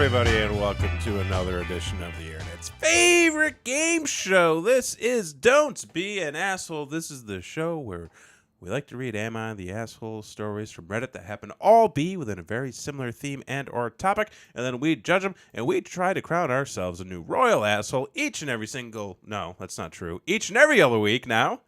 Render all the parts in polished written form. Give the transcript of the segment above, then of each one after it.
everybody, and welcome to another edition of the Internet's favorite game show. This is Don't Be an Asshole. This is the show where we like to read Am I the Asshole stories from Reddit that happen to all be within a very similar theme and or topic, and then we judge them, and we try to crown ourselves a new royal asshole each and every single... No, that's not true. Each and every other week now.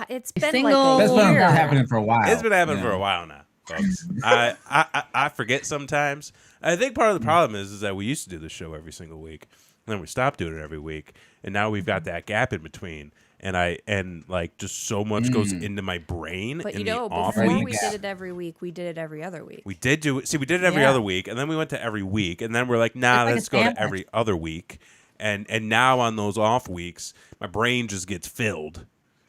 It's been That's like a been year. happening for a while. It's been happening for a while now, folks. I forget sometimes. I think part of the problem is that we used to do the show every single week, and then we stopped doing it every week, and now we've got that gap in between, and just so much goes into my brain. But in you know, the off before we weeks. did it every week, we did it every other week. We did it every other week, and then we went to every week, and then we're like, nah, It's like let's a go to sandwich. every other week, and now on those off weeks, my brain just gets filled,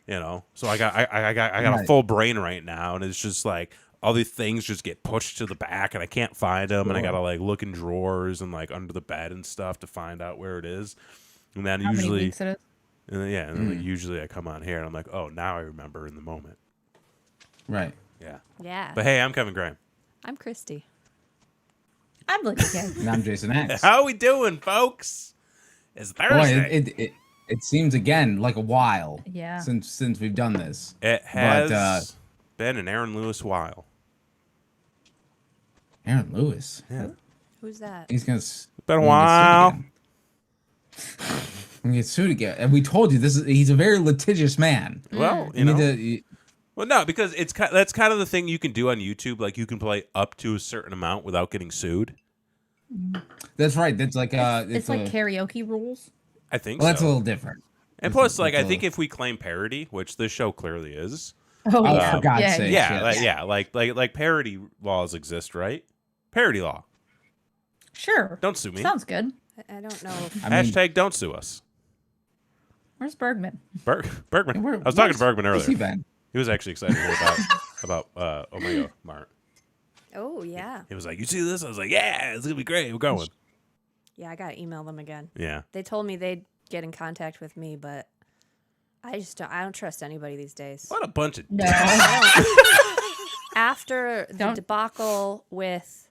you know. So I got a full brain right now, and it's just like all these things just get pushed to the back, and I can't find them, and I gotta like look in drawers and like under the bed and stuff to find out where it is, and then How usually. many weeks it is? And then, and then, like, usually I come on here and I'm like, oh, now I remember in the moment. Right. Yeah. Yeah. But hey, I'm Kevin Graham. I'm Christy. I'm looking at And I'm Jason X. How we doing, folks? It's Boy, Thursday. it seems again like a while Yeah. since we've done this. It has But, been an Aaron Lewis while. Aaron Lewis. Yeah. Who's that? He's gonna Been a while. Get sued again. And we told you he's a very litigious man. Well, You need to well, no, because that's kind of the thing you can do on YouTube. Like you can play up to a certain amount without getting sued. that's right. That's like It's like karaoke rules. I think well, that's a so. little different. And plus, like, I think if we claim parody, which this show clearly is, Oh, Oh, yeah. for God's yeah, sake. yeah, Yes. like parody laws exist, right? Parody law. Sure. Don't sue me. Sounds good. I don't know. If, I mean, Hashtag don't sue us. Where's Bergman? Bergman. where- I was talking to Bergman where's he earlier. been? He was actually excited to hear about Omega Mart. oh, yeah. He was like, "You see this?" I was like, "Yeah, it's gonna be great. We're going." Yeah, I got to email them again. Yeah. They told me they'd get in contact with me, but I don't trust anybody these days. What a bunch of No. After the Don't- debacle with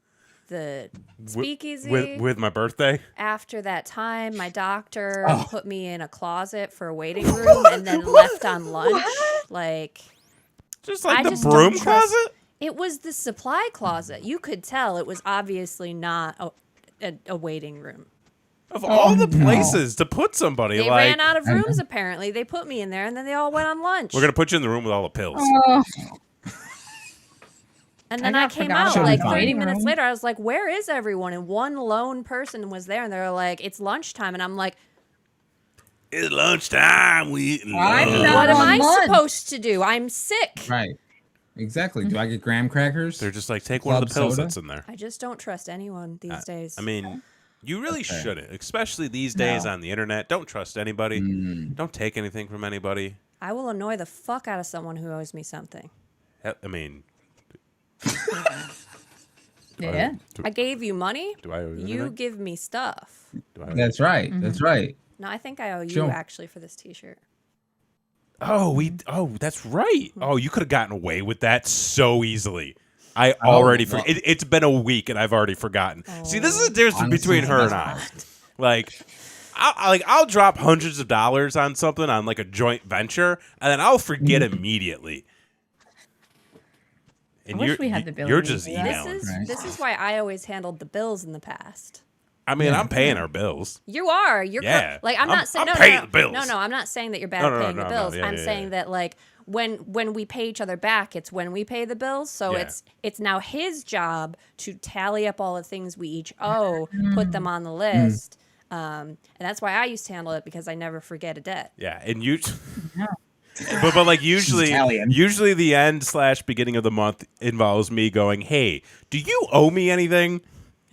the speakeasy, with my birthday. after that time, my doctor Oh. put me in a closet for a waiting room and then left on lunch. Like, Just like I the just broom don't trust- closet. it was the supply closet. You could tell it was obviously not a waiting room. Of all the no. places to put somebody, They like ran out of rooms, apparently. They put me in there, and then they all went on lunch. we're gonna put you in the room with all the pills. Oh, And then I I got came forgot out about like the 30 waiting minutes room. later. I was like, where is everyone? And one lone person was there, and they were like, it's lunchtime. And I'm like, It's lunchtime. We eating I'm lunch. not- what am on I lunch. supposed to do? I'm sick. Right. Exactly. Do I get graham crackers? They're just like, take one of the Club pills soda? that's in there. I just don't trust anyone these days. I mean, you really Okay. shouldn't, especially these days No. on the internet. Don't trust anybody. Don't take anything from anybody. I will annoy the fuck out of someone who owes me something. I mean, yeah. I gave you money. do I owe you You anything? give me stuff. Do I owe That's right. That's right. No, I think I owe you Sure. actually for this T-shirt. Oh, that's right. Oh, you could have gotten away with that so easily. I already well- forgot. It's been a week and I've already forgotten. See, this is the difference Honestly, between her and I. Like, I'll drop hundreds of dollars on something on like a joint venture, and then I'll forget immediately. And wish we had the You're ability just to do that. emailing. Right. This is why I always handled the bills in the past. I mean, I'm paying our bills. You are. You're Yeah. like I'm I'm- not saying I'm no, paying no, the bills. No, I'm not saying that you're bad No, at no, paying no, the no, bills. yeah, I'm yeah, saying yeah. that like when we pay each other back, it's when we pay the bills. So Yeah. it's now his job to tally up all the things we each owe, put them on the list. And that's why I used to handle it because I never forget a debt. Yeah, and you. But like usually Italian. the end / beginning of the month involves me going, "Hey, do you owe me anything,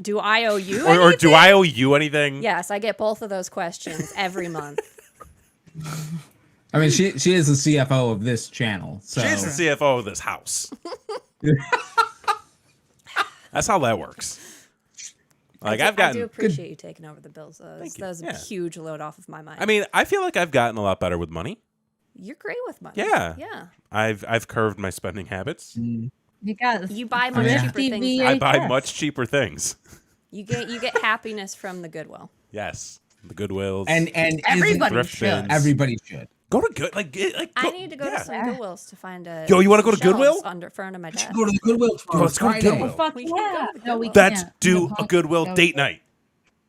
Do I owe you? or do anything? I owe you anything?" Yes, I get both of those questions every month. I mean, she is the CFO of this channel. So She's the CFO of this house. That's how that works. Like I I've do gotten. appreciate you taking over the bills. Though. Thank you. That was a Yeah. huge load off of my mind. I mean, I feel like I've gotten a lot better with money. You're great with money. Yeah. Yeah. I've curved my spending habits. You got You buy much Yeah. cheaper things. TV. I buy VHS. much cheaper things. You get happiness from the Goodwill. Yes, the Goodwills. And Everybody Thrift should. bins. everybody should. Go to good I need to go yeah. to some Goodwills to find a. Yo, you wanna some go to Goodwill? shelves under my We should desk. go to the Goodwill tomorrow. let's go to Friday. Goodwill. Fuck We yeah. can go to No, we Goodwill. Let's can't. do No, a Goodwill no. date night.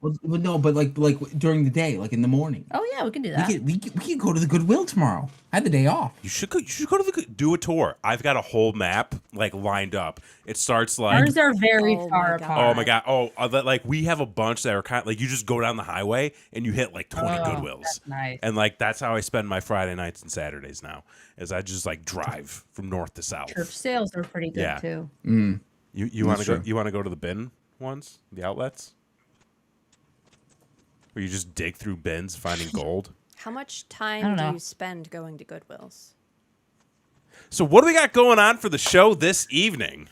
Well, no, but like during the day, like in the morning. Oh yeah, we can do that. We could go to the Goodwill tomorrow. I had the day off. You should go to do a tour. I've got a whole map like lined up. It starts like Ours are very Oh far my God. oh apart. my god. That like we have a bunch that are kind of like you just go down the highway and you hit like 20 Goodwills. That's nice. And like that's how I spend my Friday nights and Saturdays now. Is I just like drive from north to south. Church sales are pretty good Yeah. too. You want to That's go? true. You want to go to the bin ones, the outlets, where you just dig through bins finding gold. How much I time don't do know. you spend going to Goodwills? So what do we got going on for the show this evening?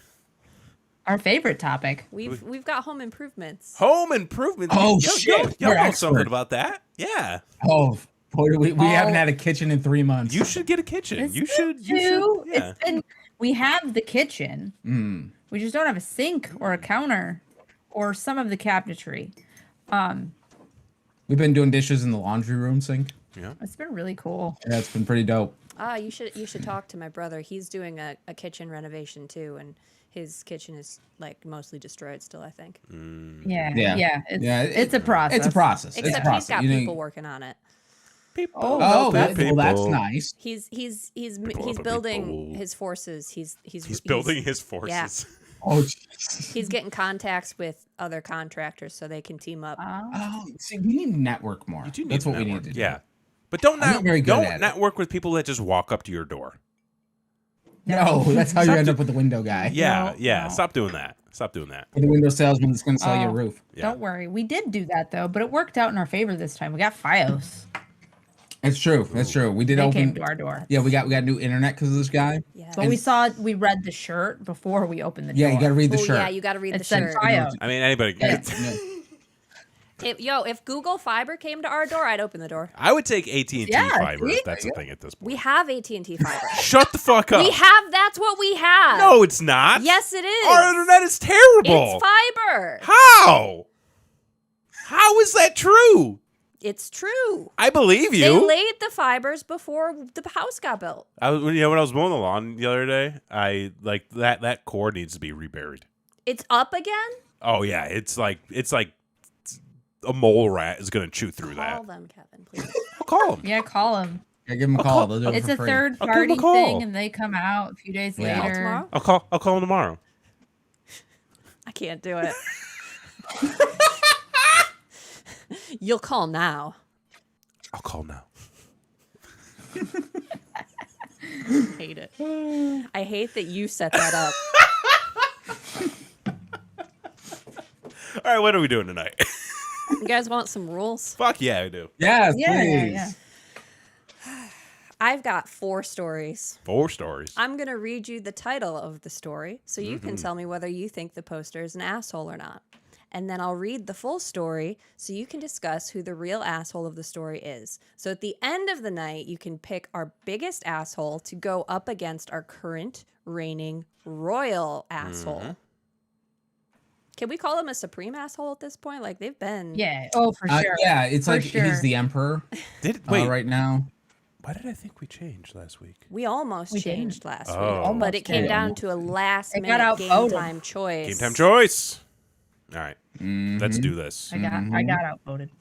Our favorite topic. We've got home improvements. Home improvement. Oh, Yo, shit. Y'all We're know something expert. about that? Yeah. Oh, boy, we haven't Oh. had a kitchen in 3 months. You should get a kitchen. It's You should. too. Yeah. It's been. We have the kitchen. Mm. We just don't have a sink or a counter or some of the cabinetry. We've been doing dishes in the laundry room sink. Yeah. It's been really cool. Yeah, it's been pretty dope. You should talk to my brother. He's doing a kitchen renovation too, and his kitchen is like mostly destroyed still, I think. Yeah. Yeah. Yeah. It's a It's process. a process. It's a Except process. he's got You know- people working on it. People. Oh, Oh, okay. well, that's People. nice. He's People. building his forces. He's building his forces. Oh, jeez. He's getting contacts with other contractors so they can team up. Oh, see, we need to network more. You do need That's to what we network. need to do. Yeah. But don't I'm not very good at don't it. network with people that just walk up to your door. No, that's how you end up with the window guy. Yeah, No, yeah. no. Stop doing that. Stop doing that. Or the window salesman that's going to sell you a Oh. roof. Yeah. Don't worry. We did do that though, but it worked out in our favor this time. We got FiOS. It's true. That's true. We did They open. came to our door. Yeah, we got new internet because of this guy. Yeah. But we read the shirt before we opened the Yeah, door. you got to read the Oh, shirt. yeah, you got to read It the said shirt. FiOS. I mean, anybody. Yeah. If Google Fiber came to our door, I'd open the door. I would take AT&T Yeah, fiber see? if that's a thing at this point. We have AT&T Fiber. Shut the fuck up. That's what we have. No, it's not. Yes, it is. Our internet is terrible. It's fiber. How? How is that true? It's true. I believe They you. laid the fibers before the house got built. When I was mowing the lawn the other day, I like that cord needs to be reburied. It's up again? Oh yeah, it's like a mole rat is gonna chew through that. Call them, Kevin, please. I'll call him. Yeah, call them. Yeah, give him a call. They'll do it It's for a free. third I'll give 'em a party call. thing, and they come out a few days Yeah. Call later. tomorrow? I'll call him tomorrow. I can't do it. You'll call now. I'll call now. Hate it. I hate that you set that up. All right, what are we doing tonight? You guys want some rules? Fuck yeah, I do. Yes, Yeah, please. yeah. I've got 4 stories. 4 stories. I'm going to read you the title of the story so you can tell me whether you think the poster is an asshole or not. And then I'll read the full story so you can discuss who the real asshole of the story is. So at the end of the night, you can pick our biggest asshole to go up against our current reigning royal asshole. Can we call him a supreme asshole at this point? Like they've been. Yeah. Oh, for sure. Yeah, it's For like sure. he's the emperor Wait, right now. why did I think we changed last week? We almost We changed didn't. last Oh. week, but it came did. down to a last It got minute game outvoted. time choice. Game time choice. All right, let's do this. I got outvoted.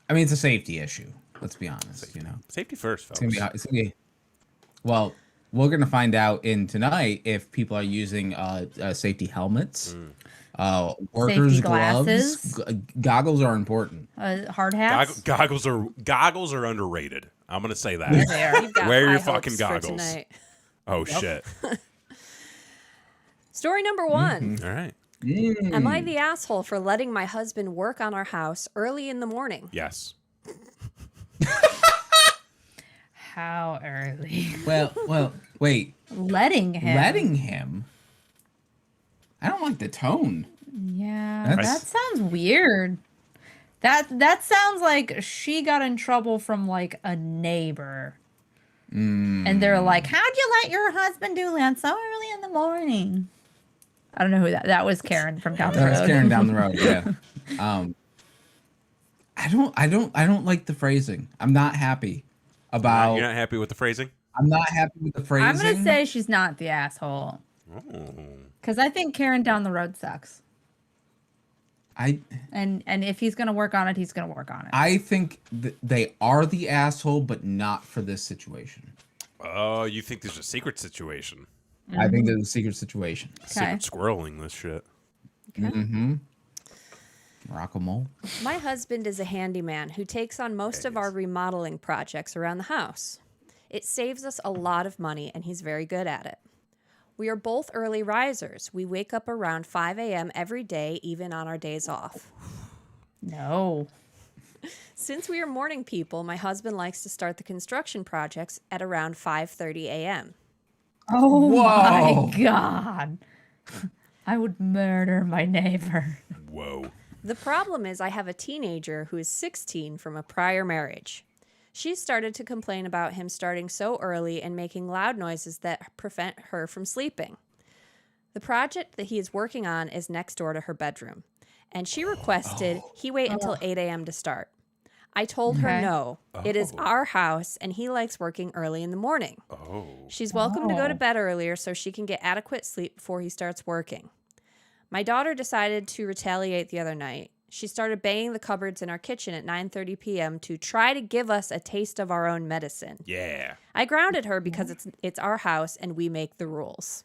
I mean, it's a safety issue. Let's be honest. You know, Safety first, it's folks. gonna be. Well, we're gonna find out in tonight if people are using safety helmets, workers' Safety gloves. glasses. Goggles are important. Hard hats. Goggles are underrated. I'm gonna say that. They are. You've got Wear your high fucking hopes for goggles. tonight. Oh shit! Story number 1. All right. Am I the asshole for letting my husband work on our house early in the morning? Yes. How early? Well, wait. Letting him. Letting him. I don't like the tone. Yeah, That's- that sounds weird. That sounds like she got in trouble from like a neighbor. And they're like, "How'd you let your husband do that so early in the morning?" I don't know who that was. Karen from down the That's road. Karen down the road. Yeah. I don't like the phrasing. I'm not happy about. You're not happy with the phrasing? I'm not happy with the phrasing. I'm gonna say she's not the asshole. Because I think Karen down the road sucks. And if he's gonna work on it, he's gonna work on it. I think they are the asshole, but not for this situation. Oh, you think there's a secret situation? I think there's a secret situation. Secret squirreling this shit. Okay. Mm-hmm. Rock-a-mole. My husband is a handyman who takes on most of our remodeling projects around the house. It saves us a lot of money, and he's very good at it. We are both early risers. We wake up around 5 a.m. every day, even on our days off. No. Since we are morning people, my husband likes to start the construction projects at around 5:30 a.m. Oh Whoa. my God. I would murder my neighbor. Whoa. The problem is I have a teenager who is 16 from a prior marriage. She started to complain about him starting so early and making loud noises that prevent her from sleeping. The project that he is working on is next door to her bedroom, and she requested he wait until 8 a.m. to start. I told her no. It is our house, and he likes working early in the morning. Oh. She's welcome to go to bed earlier so she can get adequate sleep before he starts working. My daughter decided to retaliate the other night. She started banging the cupboards in our kitchen at 9:30 p.m. to try to give us a taste of our own medicine. Yeah. I grounded her because it's our house and we make the rules.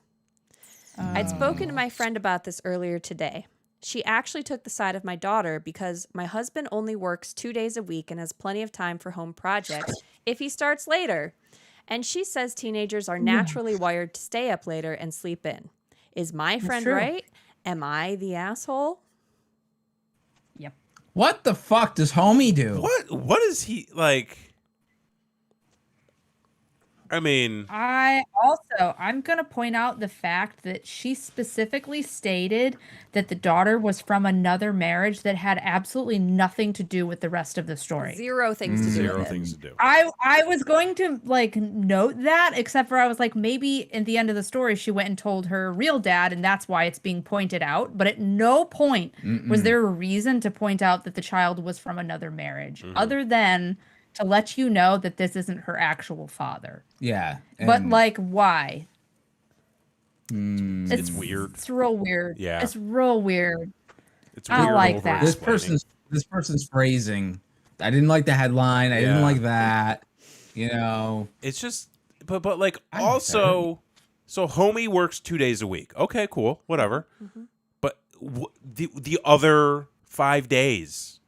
I'd spoken to my friend about this earlier today. She actually took the side of my daughter because my husband only works 2 days a week and has plenty of time for home projects if he starts later. And she says teenagers are naturally wired to stay up later and sleep in. Is my friend true. right? Am I the asshole? Yep. What the fuck does homie do? What is he like? I mean, I'm going to point out the fact that she specifically stated that the daughter was from another marriage that had absolutely nothing to do with the rest of the story. Zero things to do zero with it. things to do. I was going to like note that, except for I was like, maybe at the end of the story she went and told her real dad and that's why it's being pointed out. But at no point was there a reason to point out that the child was from another marriage other than to let you know that this isn't her actual father. Yeah. But like, why? It's weird. It's real weird. Yeah. It's real weird. It's I don't weird like that. This person's phrasing. I didn't like the headline. I didn't like that. You know. It's just, but like also, so homie works 2 days a week. Okay, cool, whatever. But the other 5 days,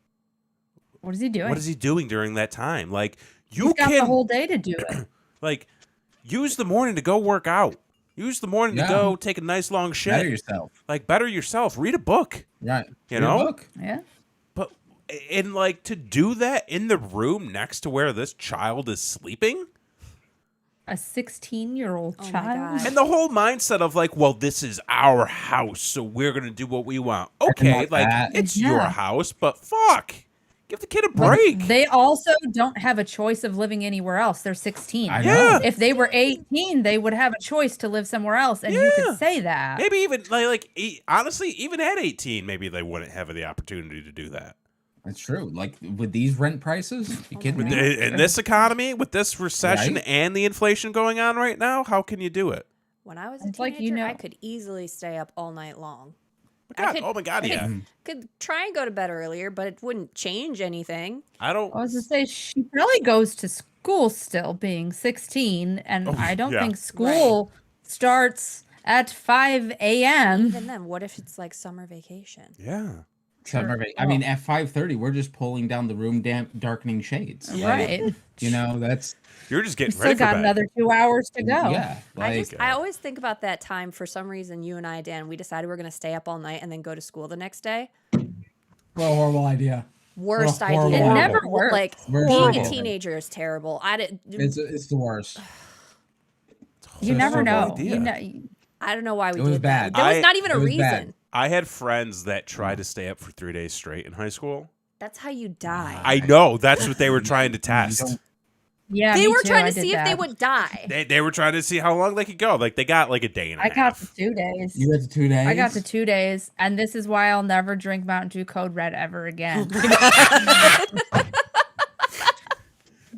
What is he doing? what is he doing during that time? Like you He's got can the whole day to do it. like use the morning to go work out. Use the morning to go take a nice long shit. Better yourself. Like better yourself. Read a book. Right. You Read a know? book. Yeah. But and like to do that in the room next to where this child is sleeping. A 16-year-old Oh my child. God. And the whole mindset of like, well, this is our house, so we're gonna do what we want. Okay, like like that. it's Yeah. your house, but fuck, give the kid a break. They also don't have a choice of living anywhere else. They're 16. I Yeah. know. If they were 18, they would have a choice to live somewhere else, and you Yeah. could say that. Maybe even honestly, even at 18, maybe they wouldn't have the opportunity to do that. That's true. Like with these rent prices, you kidding me? In this economy, with this recession Right? and the inflation going on right now, how can you do it? When I was a It's teenager, like, you know- I could easily stay up all night long. Oh my God, yeah. Could try and go to bed earlier, but it wouldn't change anything. I don't. I was to say she probably goes to school still, being 16, and I don't yeah. think school starts at 5 a.m. Even then, what if it's like summer vacation? Yeah. I mean, at 5:30, we're just pulling down the room, darkening shades. Like, Right. You know, that's You're just getting Still ready for got bed. another 2 hours to go. yeah. Like I always think about that time. For some reason, you and I, Dan, we decided we're going to stay up all night and then go to school the next day. what a horrible idea. Worst What a horrible idea. It idea. never works. Like Very being a horrible. teenager is terrible. I didn't. It's the worst. You It's never a know. horrible You know. I don't know why we It was did bad. that. There was I- not even a it was reason. bad. I had friends that tried to stay up for 3 days straight in high school. That's how you die. I know that's what they were trying to test. Yeah, They me were too. trying I to did see if they that. would die. They were trying to see how long they could go. Like they got like a day and a I got half. to 2 days. You got to 2 days? I got to 2 days, and this is why I'll never drink Mountain Dew Code Red ever again.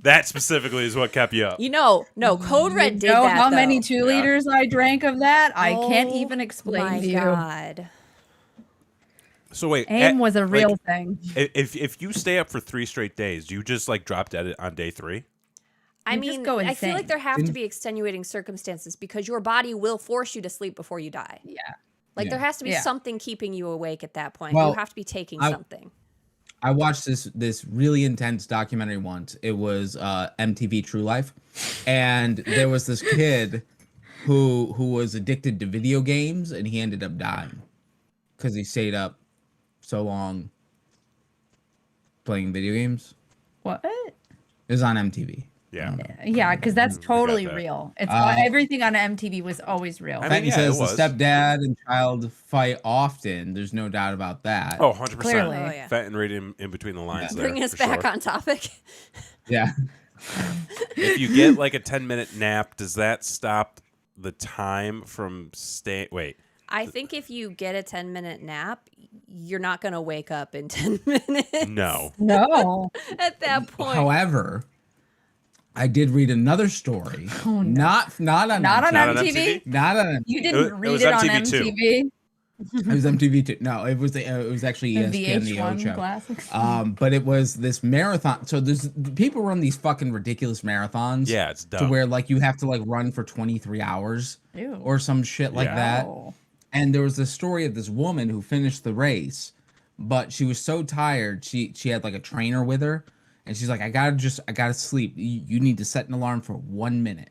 That specifically is what kept you up. No, Code Red did know that. how many though. 2 liters I drank of that? I can't Oh even explain my to you. God. So wait, AIM was a real like, thing. if you stay up for 3 straight days, do you just like drop dead on day 3? I You just mean, go I feel like insane. there have to be extenuating circumstances because your body will force you to sleep before you die. Yeah. Like there Yeah. has to be Yeah. something keeping you awake at that point. Well, you have to be taking I- something. I watched this really intense documentary once. It was MTV True Life, and there was this kid who was addicted to video games, and he ended up dying because he stayed up so long playing video games. What? It was on MTV. Yeah. Yeah, because that's totally that. real. It's Uh, everything on MTV was always real. I In mean, fact, he yeah, says it the was. stepdad and child fight often. There's no doubt about that. Oh, 100%. Clearly. Oh, yeah. Fenton reading in between the lines there. Bringing us for back sure. on topic. Yeah. If you get like a 10-minute nap, does that stop the time from staying? Wait. I think if you get a 10-minute nap, you're not going to wake up in 10 minutes. No. No. At that point. However, I did read another story. Oh, no. Not on Not on Not on MTV? MTV? not on You It didn't was read it on MTV too. MTV? it was MTV too. No, it was actually The ESPN the old VH1 show. classics? But it was this marathon. So there's people run these fucking ridiculous marathons. Yeah, it's To dumb. where like you have to like run for 23 hours Ew. or some shit like Yeah. that. Oh. And there was this story of this woman who finished the race, but she was so tired. She had like a trainer with her, and she's like, I gotta sleep. You need to set an alarm for 1 minute.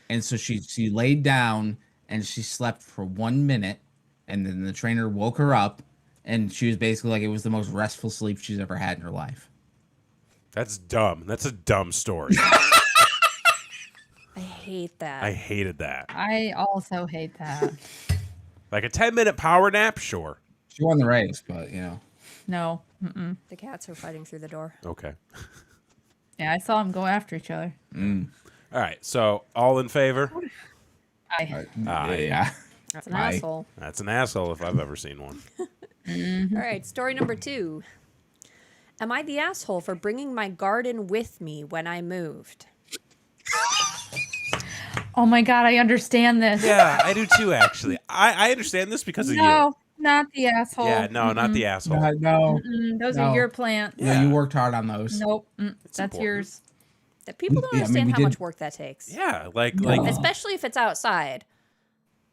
And so she laid down and she slept for 1 minute, and then the trainer woke her up, and she was basically like, it was the most restful sleep she's ever had in her life. That's dumb. That's a dumb story. I hate that. I hated that. I also hate that. Like a 10-minute power nap, sure. She won the race, but you know. No. Mm-mm. The cats are fighting through the door. Okay. Yeah, I saw them go after each other. All right. So all in favor? Yeah. That's an Aye. asshole. That's an asshole if I've ever seen one. All right, story number 2. Am I the asshole for bringing my garden with me when I moved? Oh my God, I understand this. Yeah, I do too, actually. I understand this because of you. No, not the asshole. Yeah, no, not the asshole. No. Those No. are your plants. Yeah. No, you worked hard on those. Nope. That's important. yours. That people don't Yeah, I mean, understand we how did- much work that takes. Yeah, like Especially if it's outside.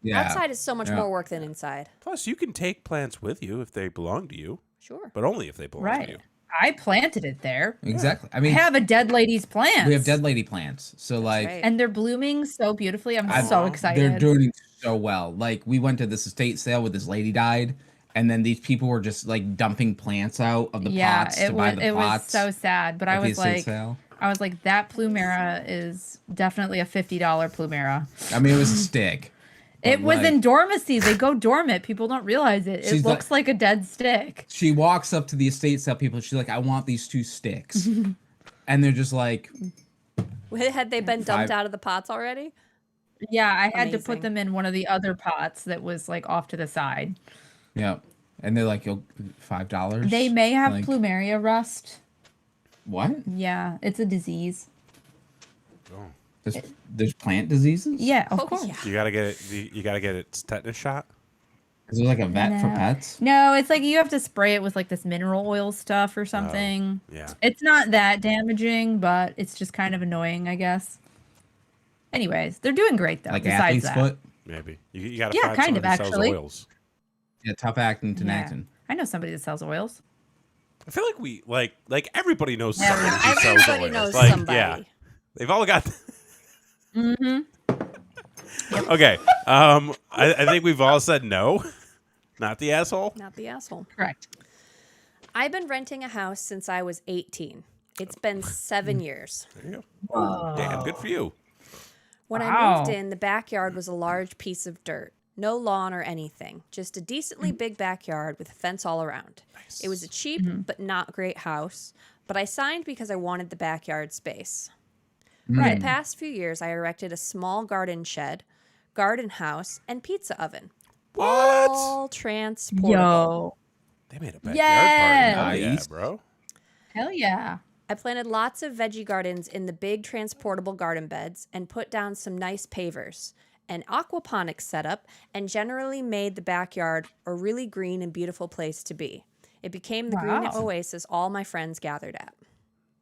Yeah. Outside is so much Yeah. more work than inside. plus you can take plants with you if they belong to you, Sure. but only if they belong to Right. you. I planted it there. Exactly. I I mean, have a dead lady's plant. we have dead lady plants. So like right. And they're blooming so beautifully. I'm I- so Aw. excited. they're doing so well. Like we went to this estate sale where this lady died, and then these people were just like dumping plants out of the yeah, pots it to buy was the it was pots. so sad. But I at the was estate like, sale. that plumera is definitely a $50 plumera. I mean, it was a stick. It But, was like, in dormancy. They go dormant. People don't realize it. It She's looks like a dead stick. She walks up to the estate sale people. She's like, "I want these 2 sticks," and they're just like, Had they been dumped Five- out of the pots already? Yeah, I had to Amazing. put them in one of the other pots that was like off to the side. "Yeah," and they're like, "Yo, $5." They may have Like, plumeria rust. What? Yeah, it's a disease. There's plant diseases? Yeah, of Oh, course. yeah. You gotta get it. You gotta get its tetanus shot. Is there like a vet for No. pets? No, it's like you have to spray it with like this mineral oil stuff or something. Yeah. It's not that damaging, but it's just kind of annoying, I guess. Anyways, they're doing great though. Like besides athlete's that. foot? Maybe you gotta Yeah, find kind someone of, who sells actually. oils. Yeah, tough acting to Yeah. Acton. I know somebody that sells oils. I feel like we like everybody knows Yeah, somebody who sells Everybody oils. knows Like, somebody. Yeah, they've all got. Mm-hmm. Okay. I think we've all said no. Not the asshole. Not the asshole. Correct. I've been renting a house since I was 18. It's been 7 years. There you go. Damn, good for you. When I Wow. moved in, the backyard was a large piece of dirt. No lawn or anything. Just a decently big backyard with a fence all around. It was a cheap but not great house, but I signed because I wanted the backyard space. For the Right. past few years, I erected a small garden shed, garden house, and pizza oven. What? All transportable. Yo. They made a backyard Yes. party. Hell yeah, Nice. bro. Hell yeah. I planted lots of veggie gardens in the big transportable garden beds and put down some nice pavers, an aquaponics setup, and generally made the backyard a really green and beautiful place to be. It became the green Wow. oasis all my friends gathered at.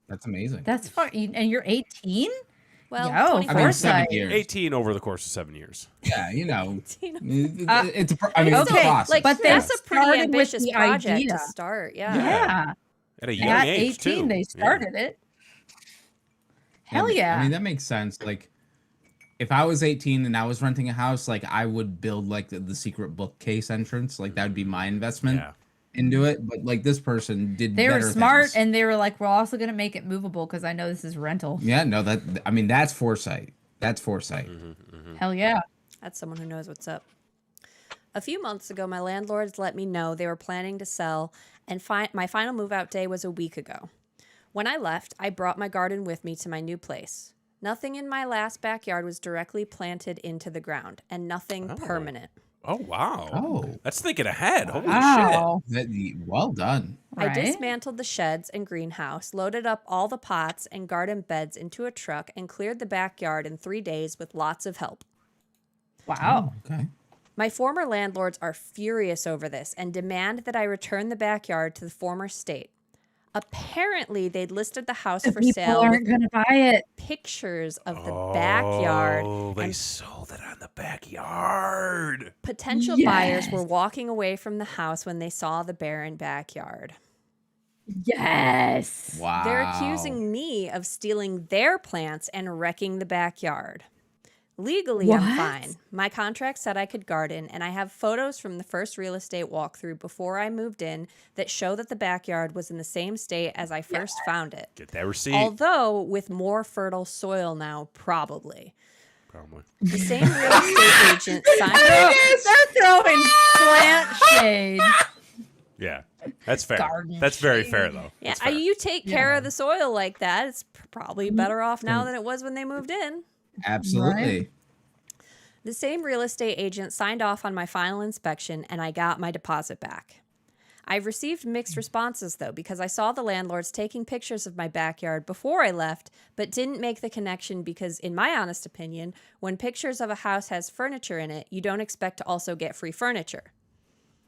That's amazing. That's fun. And you're 18? Well, Yo, 24. I mean, 7 Foresight. years. 18 over the course of 7 years. Yeah, you know, 18. it's a. I mean, it's a okay, process. Like, But they that's a pretty started with ambitious the project idea. to start. Yeah. Yeah. At a young At age, 18, too. they started it. Hell yeah. I mean, that makes sense. Like, if I was 18 and I was renting a house, like, I would build like the secret bookcase entrance. Like, that would be my investment Yeah. into it. But like, this person did. They were better smart things. and they were like, we're also going to make it movable because I know this is rental. Yeah, no, that. I mean, that's foresight. That's foresight. Hell yeah. That's someone who knows what's up. A few months ago, my landlords let me know they were planning to sell, and my final move-out day was a week ago. When I left, I brought my garden with me to my new place. Nothing in my last backyard was directly planted into the ground, and nothing permanent. Oh, wow. Oh. That's thinking ahead. Holy shit. Wow. Well done. I Right? dismantled the sheds and greenhouse, loaded up all the pots and garden beds into a truck, and cleared the backyard in 3 days with lots of help. Wow. Okay. My former landlords are furious over this and demand that I return the backyard to the former state. Apparently, they'd listed the house The for people sale with aren't going to buy it. pictures of the backyard. Oh, they and sold it on the backyard. potential buyers were Yes. walking away from the house when they saw the barren backyard. Yes. Wow. They're accusing me of stealing their plants and wrecking the backyard. Legally, I'm What? fine. My contract said I could garden, and I have photos from the first real estate walkthrough before I moved in that show that the backyard was in the same state as I first found it. Get that receipt. Although with more fertile soil now, probably. Probably. The same real estate agent signed They're throwing plant shade. Yeah. That's fair. Garden That's very fair, though. Yeah, That's fair. you take care of the soil like that, it's probably better off now than it was when they moved in. Absolutely. The same real estate agent signed off on my final inspection, and I got my deposit back. I've received mixed responses, though, because I saw the landlords taking pictures of my backyard before I left, but didn't make the connection because, in my honest opinion, when pictures of a house has furniture in it, you don't expect to also get free furniture.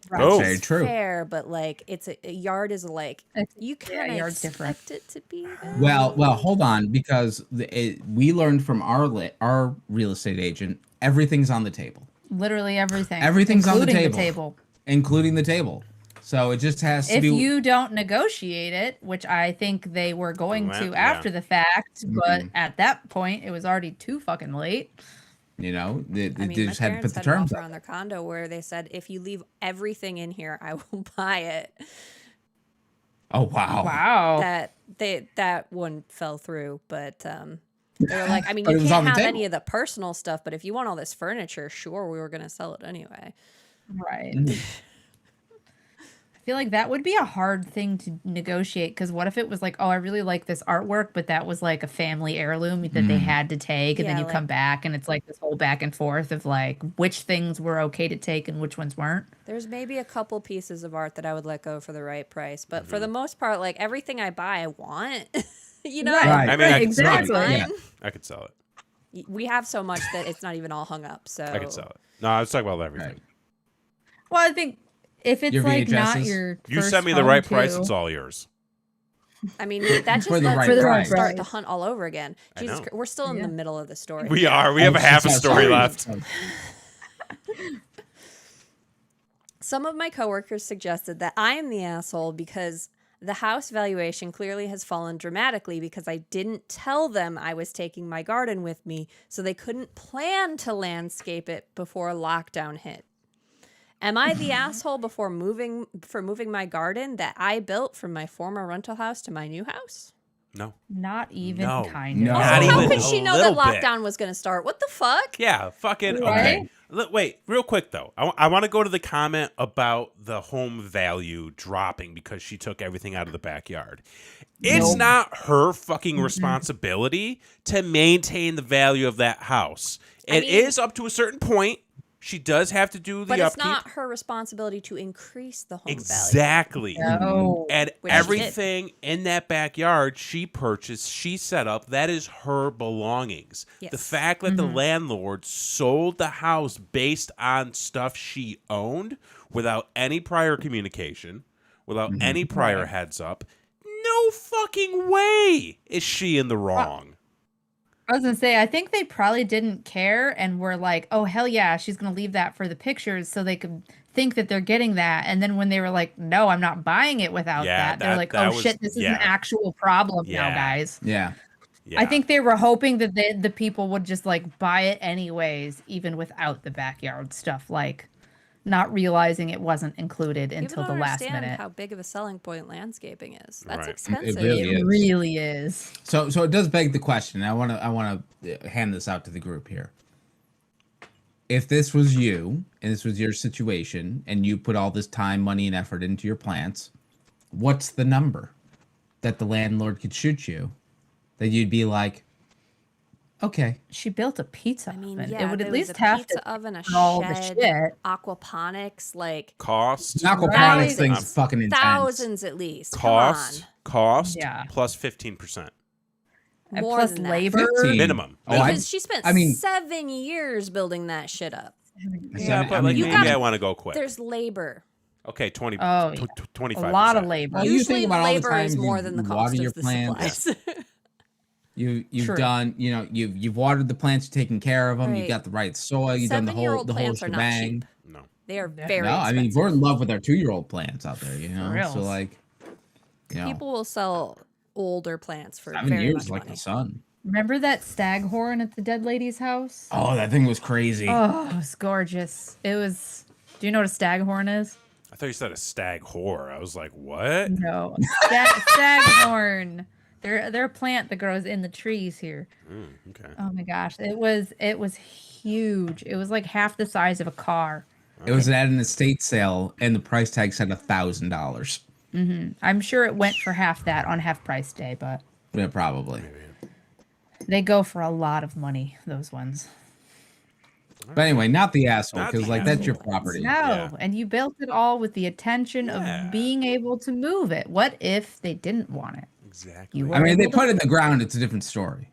Right. Oh. Very true. Fair, but like it's a yard is like you kind of yard's different. expect it to be there. Well, hold on, because we learned from our real estate agent, everything's on the table, Literally everything. Everything's on the including table. including the table. So it just has to If be. you don't negotiate it, which I think they were going Well, to yeah. after the fact, but Mhm. at that point it was already too fucking late. You know, they I mean, they my just had to parents put the had an terms offer up. on their condo where they said, if you leave everything in here, I will buy it. Oh wow! Wow. That one fell through, but they were like, I mean, But you it was on can't the have table. any of the personal stuff, but if you want all this furniture, sure, we were gonna sell it anyway. Right. Mm. I feel like that would be a hard thing to negotiate because what if it was like, oh, I really like this artwork, but that was like a family heirloom that they had to take, and then Yeah, you come like- back and it's like this whole back and forth of like which things were okay to take and which ones weren't. There's maybe a couple pieces of art that I would let go for the right price, but for the most part, like everything I buy, I want. You know, Right. I mean, I could exactly. sell it. Yeah. I could sell it. We have so much that it's not even all hung up. So I could sell it. No, I was talking about everything. Right. Well, I think if it's Your like not VHSs? your You first send me the home right price, too. it's all yours. I mean, that just For the lets right us price. start the hunt all over again. I Jesus, know. We're still in Yeah. the middle of the story. We are. We have a half a story left. Some of my coworkers suggested that I am the asshole because the house valuation clearly has fallen dramatically because I didn't tell them I was taking my garden with me, so they couldn't plan to landscape it before lockdown hit. Am I the asshole moving my garden that I built from my former rental house to my new house? No. Not even No. kind No. of. Not How even could a she know that little bit. lockdown was going to start? What the fuck? Yeah, fucking Right? okay. Wait, real quick though. I want to go to the comment about the home value dropping because she took everything out of the backyard. It's Nope. not her fucking responsibility to maintain the value of that house. It is mean- up to a certain point. She does have to do the But it's upkeep. not her responsibility to increase the home value. Exactly. No. And Which she did. everything in that backyard she purchased, she set up, that is her belongings. The Yes. fact that the landlord sold the house based on stuff she owned without any prior communication, without any prior heads up, no fucking way is she in the wrong. I was gonna say, I think they probably didn't care and were like, "Oh hell yeah, she's gonna leave that for the pictures," so they could think that they're getting that. And then when they were like, "No, I'm not buying it without Yeah, that," they're like, that "Oh was- shit, this is yeah. an actual problem now, Yeah. guys." Yeah. Yeah. I think they were hoping that the people would just like buy it anyways, even without the backyard stuff, like not realizing it wasn't included People until don't the last understand minute. how big of a selling point landscaping is. That's Right. expensive. really It is. really is. So it does beg the question. I want to hand this out to the group here. If this was you and this was your situation and you put all this time, money, and effort into your plants, what's the number that the landlord could shoot you that you'd be like, okay, She built a pizza I mean, oven. yeah, It would there at was least a have pizza to oven, a put all the shed, shit. aquaponics, like cost, aquaponics Thousands. thing's fucking intense. thousands at least. cost, Yeah. plus 15%. And More plus than that. labor. 15. Minimum. Oh, I- Because she spent I mean- 7 years building that shit up. Yeah, but I like mean, maybe gotta- I want to go quick. There's labor. Okay, 20, Oh, yeah. 25%. A lot of labor. Well, you Usually think the about all the labor is times more you than the water cost your of the plants. supplies. You've True. done, you've watered the plants, you've taken care of them, Right. you've got the right soil, you've done the whole 7-year-old the whole plants are not shebang. cheap. No. They are Yeah. very No, I mean expensive. we're in love with our 2-year-old plants out there, For reals. So like, People will sell older plants for 7 very years much like money. the sun. Remember that staghorn at the dead lady's house? Oh, that thing was crazy. Oh, it was gorgeous. It was. Do you know what a staghorn is? I thought you said a stag whore. I was like, what? No, staghorn. They're a plant that grows in the trees here. Okay. Oh my gosh, it was huge. It was like half the size of a car. It was at an estate sale, and the price tag said $1,000. I'm sure it went for half that on half price day, but Yeah, probably. they go for a lot of money. Those ones. But anyway, not the asshole, Not because the like that's your asshole. property. No, Yeah. and you built it all with the intention Yeah. of being able to move it. What if they didn't want it? Exactly. You I mean, they able to- put it in the ground. It's a different story,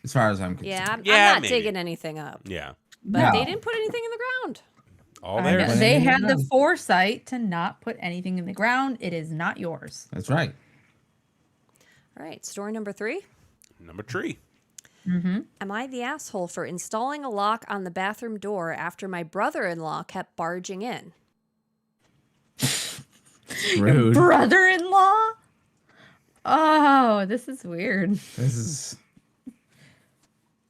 as far as I'm concerned. Yeah, I'm Yeah, not maybe. digging anything up. Yeah. But No. they didn't put anything in the ground. All I know. there. They Yeah. had the foresight to not put anything in the ground. It is not yours. That's right. All right, story number 3. Number 3. Am I the asshole for installing a lock on the bathroom door after my brother-in-law kept barging in? Rude. Brother-in-law? Oh, this is weird. This is.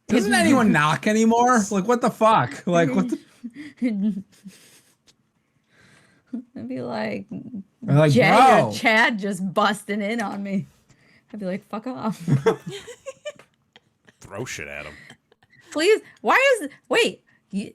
Doesn't anyone knock anymore? Like, what the fuck? Like, what the. I'd be like, Like, bro. Chad just busting in on me. I'd be like, fuck off. Throw shit at him. Please. Wait,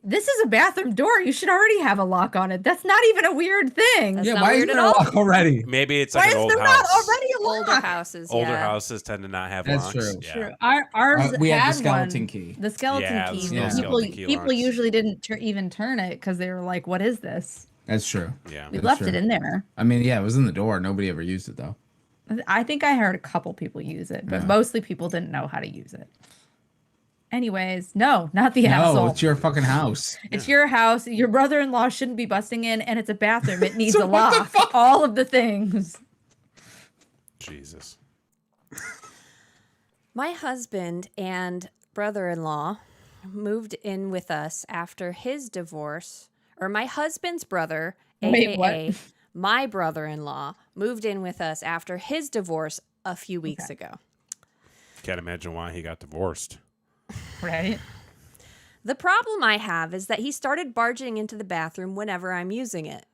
this is a bathroom door. You should already have a lock on it. That's not even a weird thing. That's Yeah, not why is weird there at a all. lock already? Maybe it's Why like is an old there house. not already a lock? Older houses, Older yeah. houses tend to not have That's locks. true. Yeah. True. Ours We had the had skeleton one. key. The skeleton Yeah, the key. little People, skeleton key people locks. usually didn't even turn it because they were like, "What is this?" That's true. Yeah. We That's left true. it in there. I mean, yeah, it was in the door. Nobody ever used it, though. I think I heard a couple people use it, but Yeah. mostly people didn't know how to use it. Anyways, no, not the No, asshole. it's your fucking house. It's your house. Your brother-in-law shouldn't be busting in, and it's a bathroom. It needs So a what the lock. fuck? All of the things. Jesus. My husband and brother-in-law moved in with us after his divorce, or my husband's brother, Wait, what? aka my brother-in-law, moved in with us after his divorce a few weeks ago. Can't imagine why he got divorced. Right? The problem I have is that he started barging into the bathroom whenever I'm using it.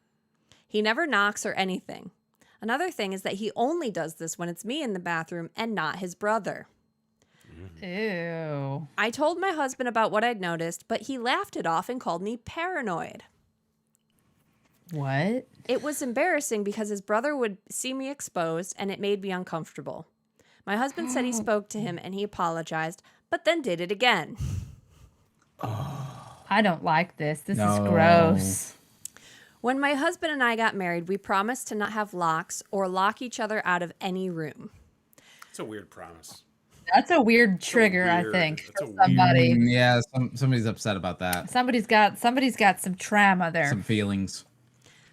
He never knocks or anything. Another thing is that he only does this when it's me in the bathroom and not his brother. Ew. I told my husband about what I'd noticed, but he laughed it off and called me paranoid. What? It was embarrassing because his brother would see me exposed and it made me uncomfortable. My husband said he spoke to him and he apologized, but then did it again. I don't like this. This is No. gross. When my husband and I got married, we promised to not have locks or lock each other out of any room. It's a weird promise. That's a weird trigger, I weird- think, that's for a weird- somebody. Yeah, somebody's upset about that. Somebody's got some trauma there. Some feelings.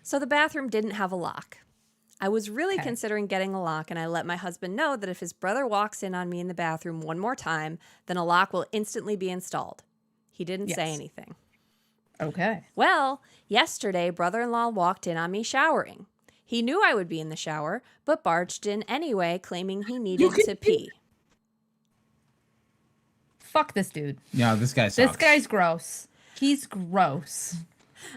So the bathroom didn't have a lock. I was really considering getting a lock, and I let my husband know that if his brother walks in on me in the bathroom one more time, then a lock will instantly be installed. He didn't say Yes. anything. Okay. Well, yesterday, brother-in-law walked in on me showering. He knew I would be in the shower, but barged in anyway, claiming he needed to pee. Fuck this dude. Yeah, this guy sucks. This guy's gross. He's gross.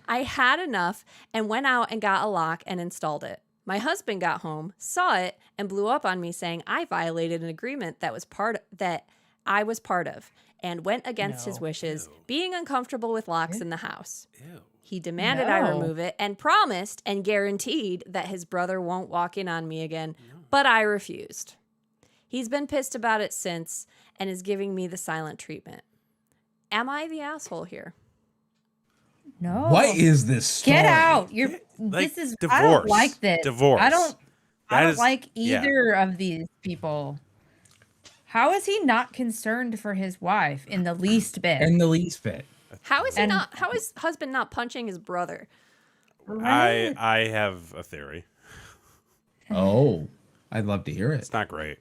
I had enough and went out and got a lock and installed it. My husband got home, saw it, and blew up on me saying I violated an agreement that I was part of and went against his wishes, being uncomfortable with locks in the house. Ew. He demanded I No. remove it and promised and guaranteed that his brother won't walk in on me again, but I refused. He's been pissed about it since and is giving me the silent treatment. Am I the asshole here? No. What is this story? Get out. You're Like, this is divorce. I don't like this. Divorce. I don't That is- like yeah. either of these people. How is he not concerned for his wife in the least bit? In the least bit. How is he And- not? How is husband not punching his brother? I have a theory. Oh, I'd love to hear it. It's not great.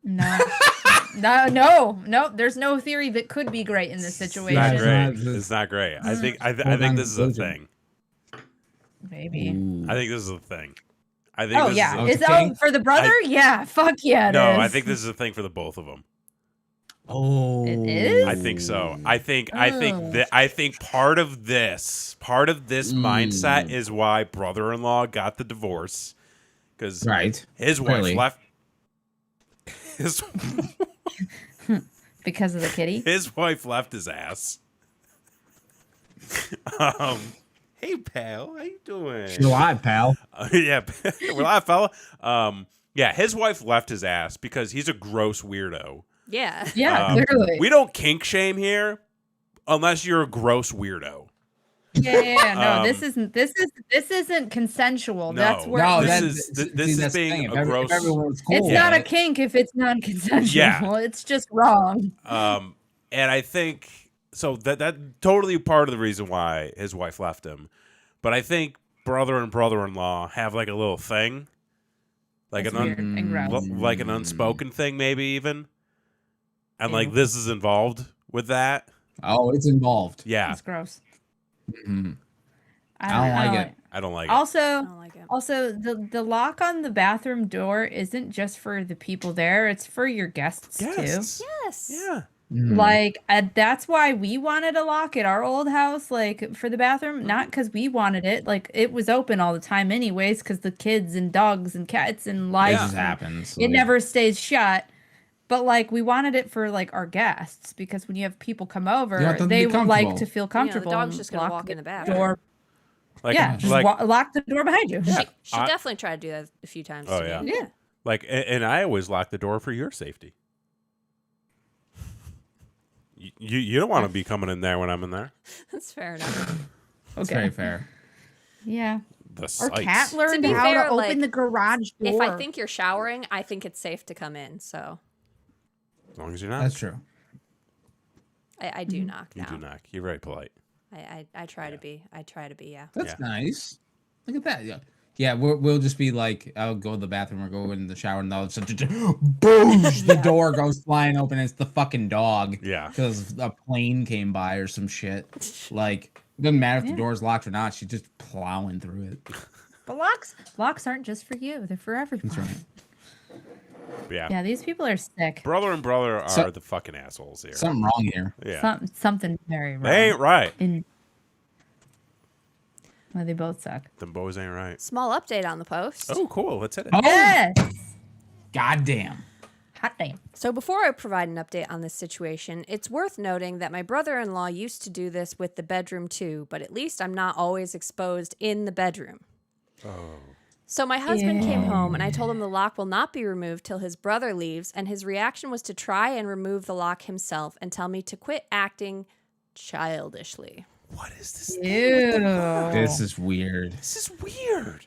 No. No. There's no theory that could be great in this It's situation. not It's great. not- It's not great. I think I Foregone think this is a conclusion. thing. Maybe. Ooh. I think this is a thing. I think Oh this yeah. is it's Is a thing? for the brother? Yeah. Fuck yeah. It no, is. I think this is a thing for the both of them. Oh, It is? I think so. Oh. I think part of this mindset is why brother-in-law got the divorce because Right. his wife Clearly. left. His because of the kitty. his wife left his ass. Hey pal, how you doing? You're alive, pal. Yeah, we're live, fella. Yeah, his wife left his ass because he's a gross weirdo. Yeah. Yeah, clearly. We don't kink shame here, unless you're a gross weirdo. Yeah. No, Um, this isn't consensual. That's No. where No, this that- is see, this is that's the being thing. a If every- gross. if everyone's cool it's with not a it- kink if it's non-consensual. Yeah. It's just wrong. And I think so that totally part of the reason why his wife left him. But I think brother and brother-in-law have like a little thing, like It's an weird and gross. like an unspoken thing, maybe even. And like Ew. this is involved with that. Oh, it's involved. Yeah, It's gross. Mhm. I don't like it. I don't like it. I Also, don't like it. also the lock on the bathroom door isn't just for the people there; it's for your guests Yes. Yes. Yeah. Mhm. too. Like that's why we wanted a lock at our old house, like for the bathroom, not because we wanted it. Like it was open all the time, anyways, because the kids and dogs and cats and It life. just happens. It never stays shut. But like we wanted it for like our guests because when you have people come over, You want them to they be would like comfortable. to feel You know, the comfortable. dog's and just gonna lock walk in the the bathroom. door. Like, Yeah, just like, lock the door behind you. Yeah. She definitely tried to do that a few times. Oh, to me. yeah. Yeah. like, and I always lock the door for your safety. You don't want to be coming in there when I'm in there. That's fair enough. That's Okay. very fair. Yeah. The Or sights. Cat learned be how fair, to like, open the garage door. If I think you're showering, I think it's safe to come in. So As long as you're not. That's true. I do knock You now. do knock. You're very polite. I try to be. I try to be. Yeah. That's Yeah. nice. Look at that. Yeah. Yeah, we'll just be like, I'll go to the bathroom or go in the shower, and they'll just boosh, the door goes flying open. And it's the fucking dog. Yeah. Because a plane came by or some shit. Like, it doesn't matter if the door's locked or not. She's just plowing through it. But locks aren't just for you; they're for everyone. That's right. But yeah. Yeah, these people are sick. Brother and brother are So- the fucking assholes here. Something wrong here. Yeah. Something very wrong. They ain't right. In Well, they both suck. Them boys ain't right. Small update on the post. Oh, cool. Let's hit it. Oh, Yes. goddamn. Hot damn. So before I provide an update on this situation, it's worth noting that my brother-in-law used to do this with the bedroom too, but at least I'm not always exposed in the bedroom. Oh. So my husband came home and I told him the lock will not be removed till his brother leaves, and his reaction was to try and remove the lock himself and tell me to quit acting childishly. What is this? Ew. This is weird. This is weird.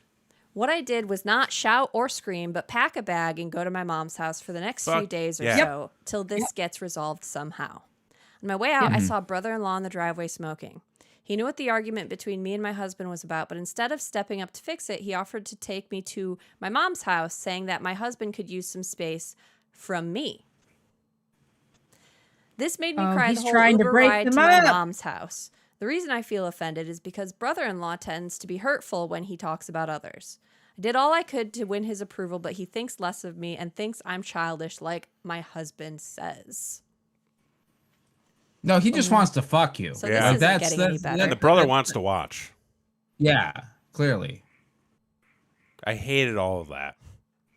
What I did was not shout or scream, but pack a bag and go to my mom's house for the next few Fuck, days or yeah. so till this gets resolved somehow. On my way out, I saw brother-in-law in the driveway smoking. He knew what the argument between me and my husband was about, but instead of stepping up to fix it, he offered to take me to my mom's house, saying that my husband could use some space from me. This made me cry he's the whole trying to Uber break ride them to my up. mom's house. The reason I feel offended is because brother-in-law tends to be hurtful when he talks about others. I did all I could to win his approval, but he thinks less of me and thinks I'm childish like my husband says. No, he just wants to fuck you. So Yeah. this isn't getting any better. And the brother wants to watch. Yeah, clearly. I hated all of that.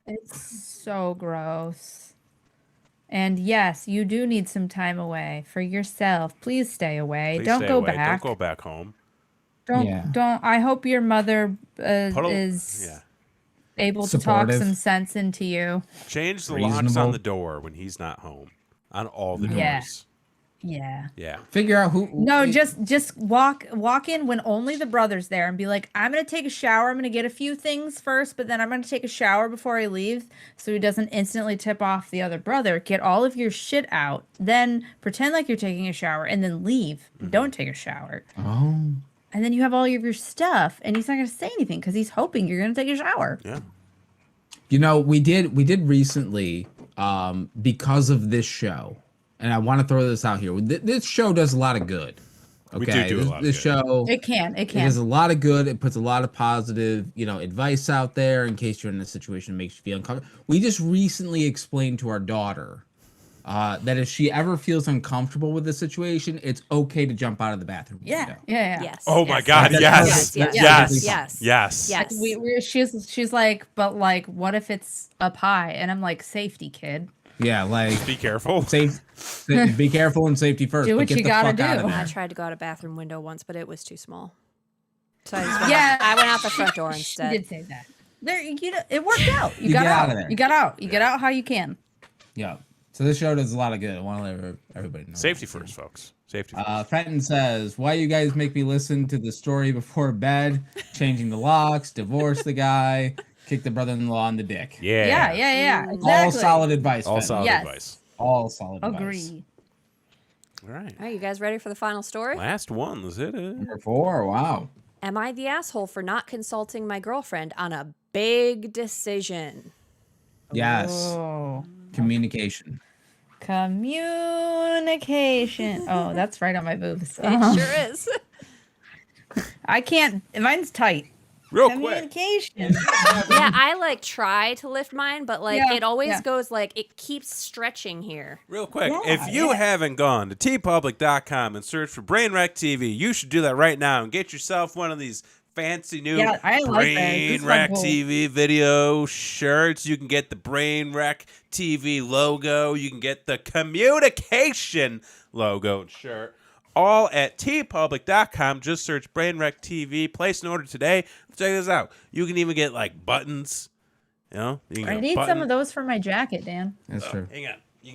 It's so gross. And yes, you do need some time away for yourself. Please stay away. Please Don't stay go away. back. Don't go back home. Don't. I hope your mother Puddle- is yeah. able to Supportive. talk some sense into you. Change the locks Reasonable. on the door when he's not home. On all the Yeah. doors. Yeah. Yeah. Figure out who. No, just walk in when only the brother's there and be like, I'm gonna take a shower. I'm gonna get a few things first, but then I'm gonna take a shower before I leave, so he doesn't instantly tip off the other brother. Get all of your shit out, then pretend like you're taking a shower, and then leave. Don't take a shower, Oh. and then you have all of your stuff, and he's not gonna say anything because he's hoping you're gonna take a shower. Yeah. You know, we did recently, because of this show, and I want to throw this out here. This show does a lot of good. Okay, We do a lot of this good. show. It can. It does a lot of good. It puts a lot of positive, advice out there in case you're in a situation that makes you feel uncomfortable. We just recently explained to our daughter that if she ever feels uncomfortable with the situation, it's okay to jump out of the bathroom window. Yeah. Yes. Oh my yes, God! That's Yes. perfect. Yes. That's Yes. yes, Yes. yes. She's like, but like, what if it's up high? And I'm like, safety, kid. Yeah, like Be careful. be careful and safety first. Do but what get you the gotta fuck out of do. I there. tried to go out a bathroom window once, but it was too small. So I just went Yeah. I went out the front door She instead. did say that. There, it worked out. You You got get out out. of there. You got out. You get out how you can. Yeah. So this show does a lot of good. I want to let everybody know. Safety that. first, folks. Safety first. Fenton says, "Why you guys make me listen to the story before bed? Changing the locks, divorce the guy, kick the brother-in-law in the dick. Yeah. Yeah. All Exactly. solid advice. All Fenton. solid Yes. advice. All solid advice. Agree. All right. All right, you guys ready for the final story? Last one. Let's hit it. Number 4. Wow. Am I the asshole for not consulting my girlfriend on a big decision? Yes. Oh. Communication. Communication. Oh, that's right on my boobs. It sure is. I can't. Mine's tight. Real quick. Communication. Yeah, I try to lift mine, but Yeah, it always yeah. goes it keeps stretching here. Real quick. Yeah, if you haven't gone to tpublic.com and searched for Brainwreck TV, you should do that right now and get yourself one of these fancy new Yeah, I like that. This is Brainwreck cool. TV video shirts. You can get the Brainwreck TV logo. You can get the communication logo shirt. All at tpublic.com. Just search Brainwreck TV. Place an order today. Check this out. You can even get buttons. You can I get need button. some of those for my jacket, Dan. That's true. Hang on. You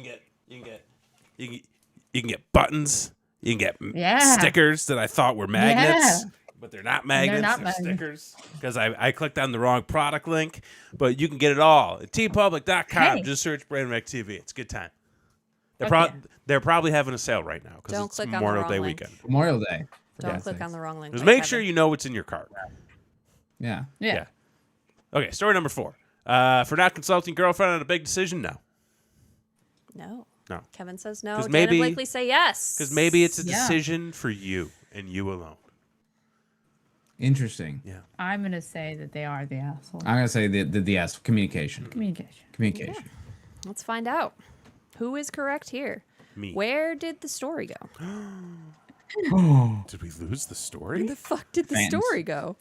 can get buttons. You can get Yeah. stickers that I thought were magnets, Yeah. but they're not magnets. not They're magnets. stickers because I clicked on the wrong product link. But you can get it all at tpublic.com. Hey. Just search Brainwreck TV. It's a good time. Okay. They're probably having a sale right now because Don't it's click on the Memorial wrong Day link. weekend. Memorial Day. for Don't God's click sakes. on the wrong link. Just like make sure Kevin. you know what's in your cart. Yeah. Yeah. Okay, story number 4. For not consulting girlfriend on a big decision, no. No. No. Kevin says no. 'Cause Dana maybe- Blakely say yes. Because maybe it's a Yeah. decision for you and you alone. Interesting. Yeah. I'm gonna say that they are the asshole. I'm gonna say the S. Communication. Communication. Communication. Let's find out. Who is correct here? Me. Where did the story go? Did we lose the Where story? the fuck did the Phantoms. story go?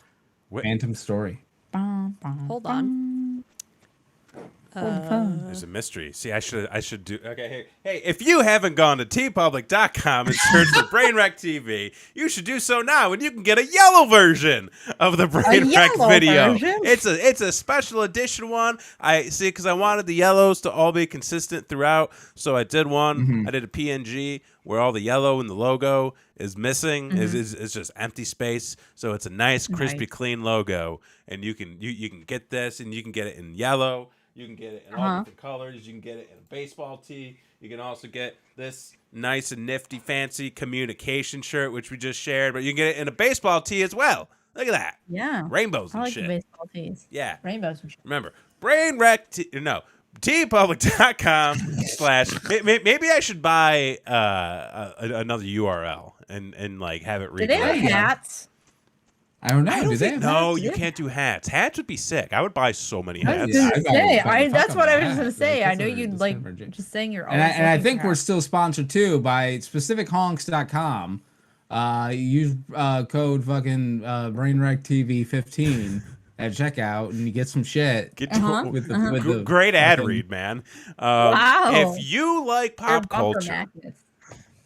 What? Phantom Story. Hold on. There's a mystery. See, I should do. Okay, hey, if you haven't gone to tpublic.com and searched for Brainwreck TV, you should do so now, and you can get a yellow version of the Brainwreck yellow video. version? It's a special edition one. I see because I wanted the yellows to all be consistent throughout, so I did one. I did a PNG where all the yellow and the logo is missing. Is just empty space. So it's a nice, crispy, clean logo, and you can get this, and you can get it in yellow. You can get it in all different colors. You can get it in a baseball tee. You can also get this nice and nifty, fancy communication shirt, which we just shared. But you can get it in a baseball tee as well. Look at that. Yeah. Rainbows I and like shit. the baseball tees. Yeah. Rainbows and shit. Remember, tpublic.com/ maybe I should buy another URL and like have it Do they have rebranded. hats? I don't know. I Do don't they think, have no, hats? you can't do hats. Hats would be sick. I would buy so many I hats. was Yeah, gonna I say, got it. that's Fuck what I on was that. gonna say. I That's know a you'd like discovery. just saying you're And always I looking think for we're hats. still sponsored too by specifichonks.com. Use code fucking BrainWreckTV15 at checkout, and you get some shit. Get With the great ad fucking- read, man. Wow. If you like They're pop bumper culture magnets.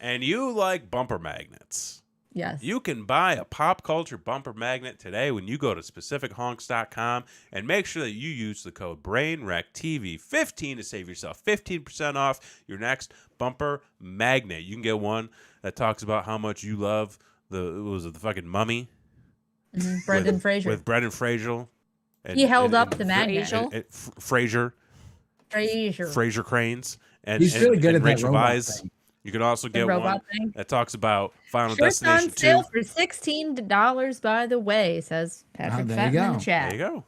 and you like bumper magnets, Yes. you can buy a pop culture bumper magnet today when you go to specifichonks.com and make sure that you use the code BrainWreckTV15 to save yourself 15% off your next bumper magnet. You can get one that talks about how much you love the fucking Mummy Brendan Fraser. with Brendan Fraser. He held up the magnet. Fraser Cranes and He's really good and at that Rachel robot Weisz. thing. You can also get robot one thing? that talks about Final Shirts Destination on sale 2. for $16, by the way, says Patrick there you Fenton in go. the chat. There you go.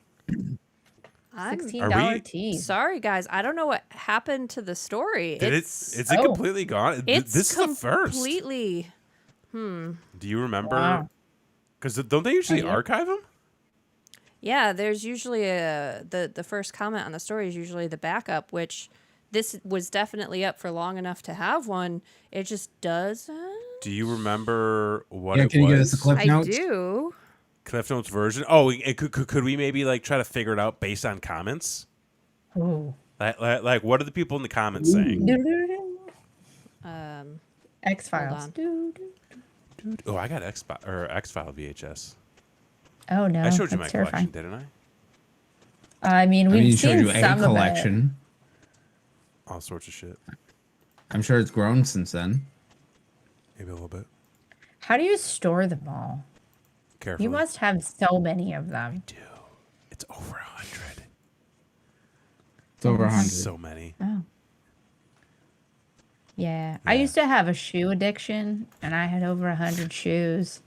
I'm $16 tees. sorry, guys. I don't know what happened to the story. Is it completely gone? It's This is the first. completely. Do you remember? Wow. Because don't they usually yeah. archive them? Yeah, there's usually the first comment on the story is usually the backup, which this was definitely up for long enough to have one. It just doesn't. Do you remember what Yeah, it can you was? give us the clip I notes? do. Cliff Notes version. Oh, could we maybe like try to figure it out based on comments? Ooh. Like what are the people in the comments saying? X-Files. Hold Oh, I got X-File VHS. Oh, no. I showed you my that's collection, terrifying. didn't I? I mean, I we've mean, showed seen you a some collection. All sorts of shit. I'm sure it's grown since then. Maybe a little bit. How do you store them all? Carefully. You must have so many of them. do. It's over 100. It's over 100. So many. Oh. Yeah. I used to have a shoe addiction, and I had over 100 shoes.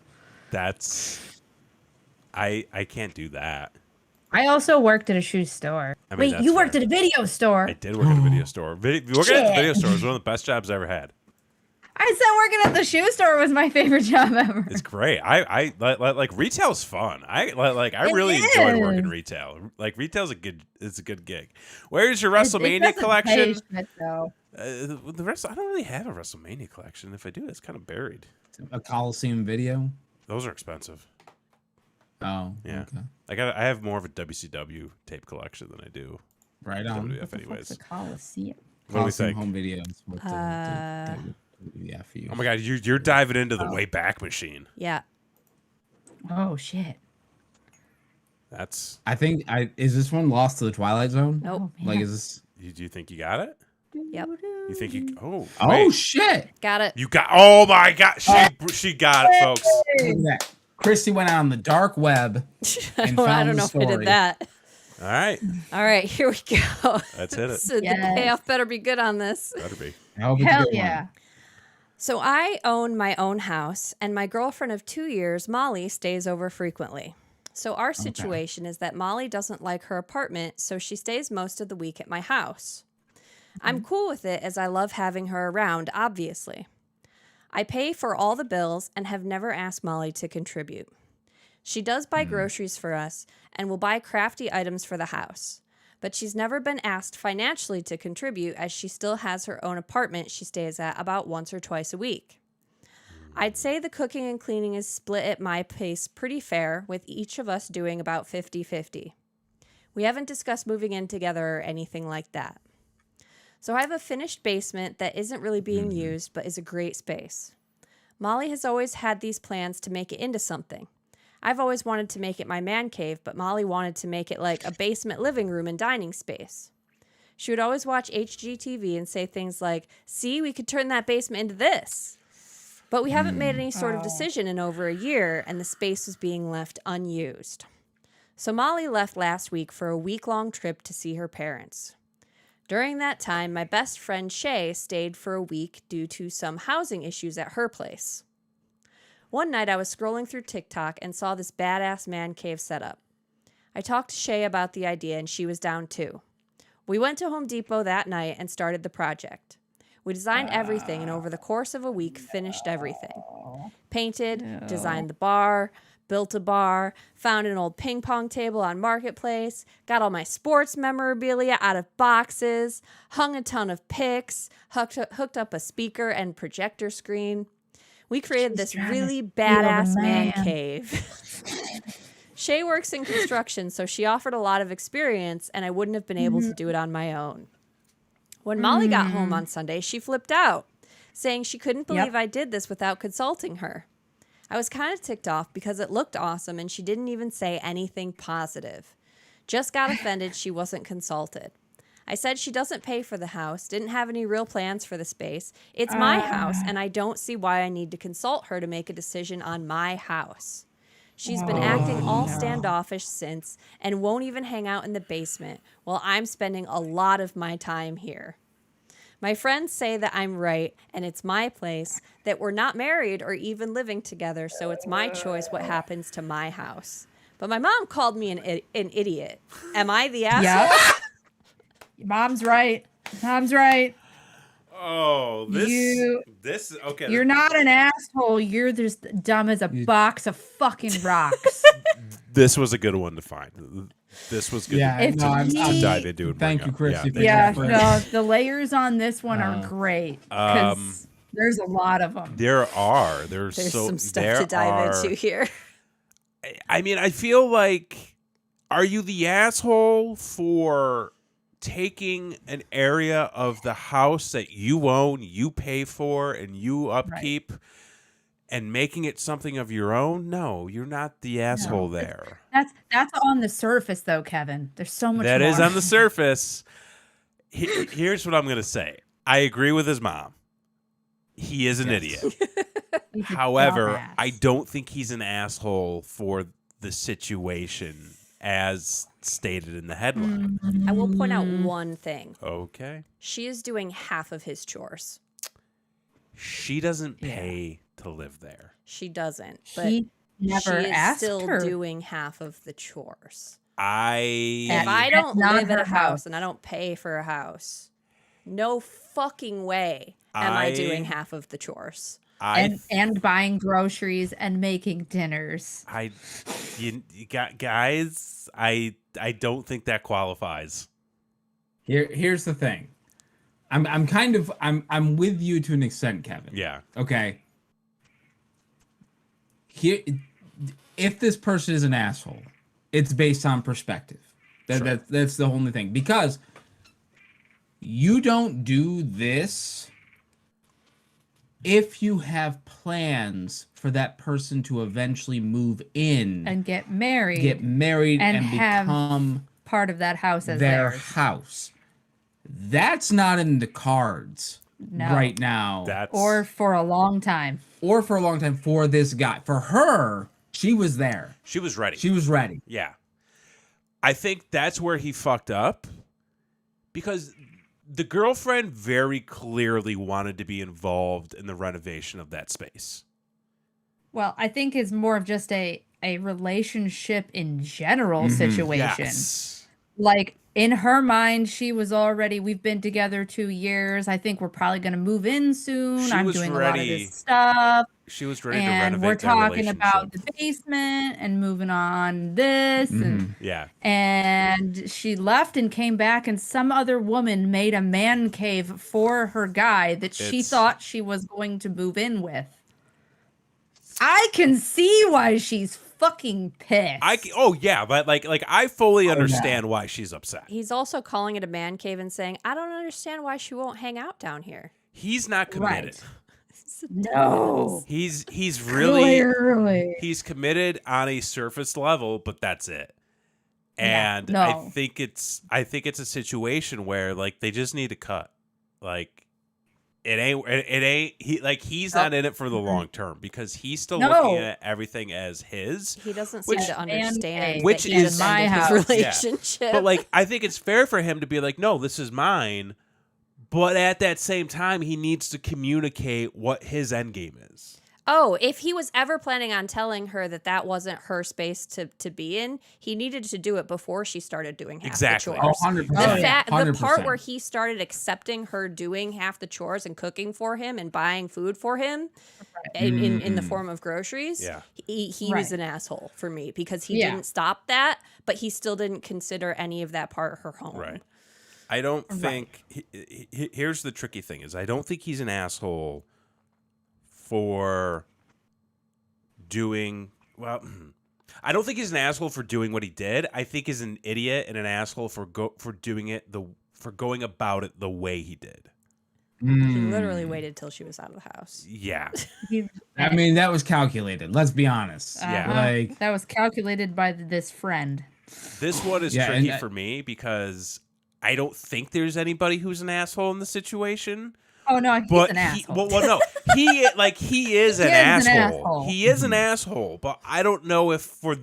That's. I can't do that. I also worked at a shoe store. I mean, Wait, that's you worked fair. at a video store? I did work at a video store. Working at the video store was one of the best jobs I ever had. I said working at the shoe store was my favorite job ever. It's great. I like retail's fun. I really enjoy working retail. Like retail's it's a good gig. Where's your WrestleMania collection? The rest I don't really have a WrestleMania collection. If I do, it's kind of buried. A Coliseum video. Those are expensive. Oh, Yeah. okay. I have more of a WCW tape collection than I do Right on. WWF anyways. The Coliseum. What do we Coliseum think? home videos. What yeah, for you. Oh my god, you're diving into the way back machine. Yeah. Oh shit. That's I think is this one lost to the Twilight Zone? Nope. Oh, Like man. is this? do you think you got it? Yep. You think you Oh wait. shit! Got it. You got oh my god, she got it, folks. Look at that. Christy went out on the dark web. I And don't found the know if I story. did that. All right. All right, here we go. Let's hit it. So the Yes. payoff better be good on this. Better be. I hope it's a Hell good one. yeah. So I own my own house, and my girlfriend of 2 years, Molly, stays over frequently. So our situation is that Molly doesn't like her apartment, so she stays most of the week at my house. I'm cool with it as I love having her around, obviously. I pay for all the bills and have never asked Molly to contribute. She does buy groceries for us and will buy crafty items for the house. But she's never been asked financially to contribute as she still has her own apartment she stays at about once or twice a week. I'd say the cooking and cleaning is split at my pace pretty fair, with each of us doing about 50-50. We haven't discussed moving in together or anything like that. So I have a finished basement that isn't really being used, but is a great space. Molly has always had these plans to make it into something. I've always wanted to make it my man cave, but Molly wanted to make it like a basement living room and dining space. She would always watch HGTV and say things like, see, we could turn that basement into this. But we haven't made any sort of decision in over a year, and the space was being left unused. So Molly left last week for a week-long trip to see her parents. During that time, my best friend Shay stayed for a week due to some housing issues at her place. One night I was scrolling through TikTok and saw this badass man cave setup. I talked to Shay about the idea and she was down too. We went to Home Depot that night and started the project. We designed everything and over the course of a week finished everything. Painted, designed the bar, built a bar, found an old ping pong table on Marketplace, got all my sports memorabilia out of boxes, hung a ton of pics, hooked up a speaker and projector screen. We created this really badass man cave. Shay works in construction, so she offered a lot of experience, and I wouldn't have been able to do it on my own. When Molly got home on Sunday, she flipped out, saying she couldn't believe I did this without consulting her. I was kind of ticked off because it looked awesome and she didn't even say anything positive. Just got offended she wasn't consulted. I said she doesn't pay for the house, didn't have any real plans for the space. It's my house, and I don't see why I need to consult her to make a decision on my house. She's been acting all standoffish since and won't even hang out in the basement while I'm spending a lot of my time here. My friends say that I'm right and it's my place, that we're not married or even living together, so it's my choice what happens to my house. But my mom called me an idiot. Am I the asshole? Yep. Mom's right. Mom's right. Oh, this okay. You're not an asshole. You're just dumb as a box of fucking rocks. This was a good one to find. This was good to dive into. And thank you, Chris. No, the layers on this one are great because there's a lot of them. There's some stuff to dive into here. I mean, I feel like, are you the asshole for taking an area of the house that you own, you pay for, and you upkeep, and making it something of your own? No, you're not the asshole there. That's on the surface, though, Kevin. There's so much that more. is on the surface. Here's what I'm going to say. I agree with his mom. He is an idiot. However, I don't think he's an asshole for the situation as stated in the headline. I will point out one thing. Okay. She is doing half of his chores. She doesn't pay to live there. She doesn't. But He never she is asked still her. doing half of the chores. If I I don't not live at her a house house. and I don't pay for a house, no fucking way am I doing half of the chores. And buying groceries and making dinners. you got guys. I don't think that qualifies. Here's the thing. I'm with you to an extent, Kevin. Yeah. Okay. Here, if this person is an asshole, it's based on perspective. That's the only thing, because you don't do this if you have plans for that person to eventually move in And get married. and have become part of that house as their theirs. house. That's not in the cards right now. Or for a long time. Or for a long time for this guy. For her, she was there. She was ready. She was ready. Yeah. I think that's where he fucked up, because the girlfriend very clearly wanted to be involved in the renovation of that space. Well, I think it's more of just a relationship in general situation. Yes. Like, in her mind, we've been together 2 years. I think we're probably going to move in soon. I'm doing a lot of this stuff. She was ready to And renovate we're their talking about relationship. the basement and moving on this. And she left and came back, and some other woman made a man cave for her guy that she thought she was going to move in with. I can see why she's fucking pissed. But like I fully yeah. understand why she's upset. He's also calling it a man cave and saying, I don't understand why she won't hang out down here. He's not committed. No. He's really Clearly. he's committed on a surface level, but that's it. And no. I think it's a situation where like they just need to cut. Like it ain't he's not in it for the long term because he's still looking at everything as his. He doesn't seem to understand which that he is just my ended his house. relationship. But like I think it's fair for him to be like, no, this is mine. But at that same time, he needs to communicate what his end game is. Oh, if he was ever planning on telling her that that wasn't her space to be in, he needed to do it before she started doing half Exactly. the chores. 100%. The part 100%. where he started accepting her doing half the chores and cooking for him and buying food for him in the form of groceries, he was an asshole for me because he didn't stop that, but he still didn't consider any of that part her home. Right. I don't think here's the tricky thing is I don't think he's an asshole for doing I don't think he's an asshole for doing what he did. I think he's an idiot and an asshole for doing it for going about it the way he did. He literally waited till she was out of the house. Yeah. I mean, that was calculated. Let's be honest. Yeah. Like that was calculated by this friend. This one is tricky for me because I don't think there's anybody who's an asshole in the situation. Oh no, he's an asshole. No, he is an asshole. He is an asshole, but I don't know if for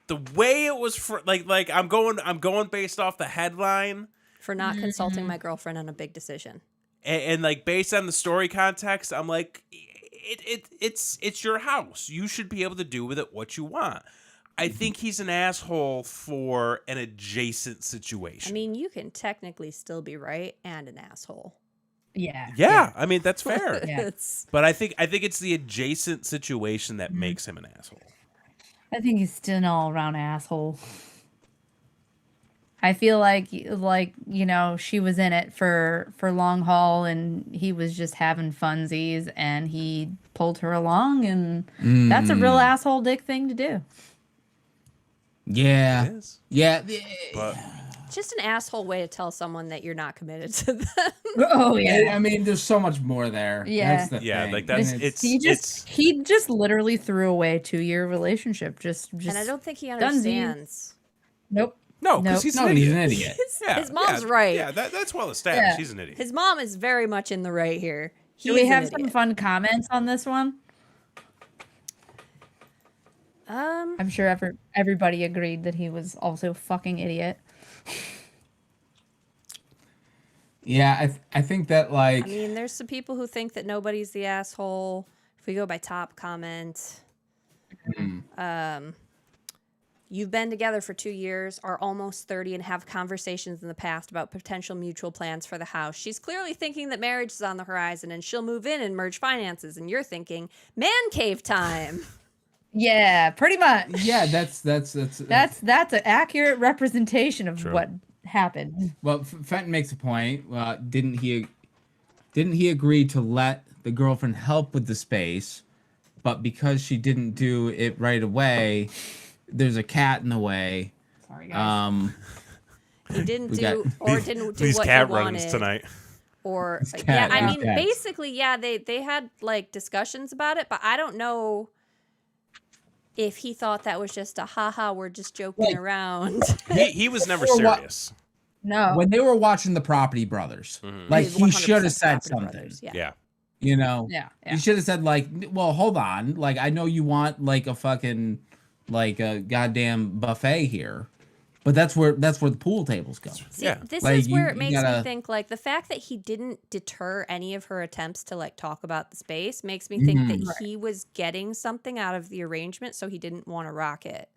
the way it was for like I'm going based off the headline for not consulting my girlfriend on a big decision. And like based on the story context, I'm like it's your house. You should be able to do with it what you want. I think he's an asshole for an adjacent situation. I mean, you can technically still be right and an asshole. Yeah. I mean, that's fair. Yeah. But I think it's the adjacent situation that makes him an asshole. I think he's still an all-around asshole. I feel like she was in it for long haul and he was just having funsies and he pulled her along and that's a real asshole dick thing to do. Yeah. It is. Yeah. But Just an asshole way to tell someone that you're not committed to them. Oh yeah. I mean, there's so much more there. Yeah. That's the thing. like that's And He just literally threw away a 2-year relationship. Just and I don't think he understands. Nope. no, because he's an idiot. His mom's right. Yeah, that's well established. Yeah. He's an idiot. His mom is very much in the right here. Do we have some fun comments on this one? I'm sure everybody agreed that he was also a fucking idiot. Yeah, I think that like I mean, there's some people who think that nobody's the asshole. If we go by top comment, you've been together for 2 years, are almost 30, and have conversations in the past about potential mutual plans for the house. She's clearly thinking that marriage is on the horizon and she'll move in and merge finances. And you're thinking, man cave time. Yeah, pretty much. yeah, that's an accurate representation of what happened. well, Fenton makes a point. Didn't he agree to let the girlfriend help with the space, but because she didn't do it right away, there's a cat in the way. Sorry, guys. He didn't do what These he cat wanted. runnings tonight. Or cat I mean, cats. basically, they had like discussions about it, but I don't know if he thought that was just a haha, we're just joking around. He was never serious. No. When they were watching The Property Brothers, like he should have said something. Brothers, Yeah. You know, Yeah. he should have said like, well, hold on, like I know you want like a fucking like a goddamn buffet here, but that's where the pool tables go. See, Yeah. this Like, is where you it makes me gotta- think like the fact that he didn't deter any of her attempts to like talk about the space makes me think that he was getting something out of the arrangement, so he didn't want to rock it,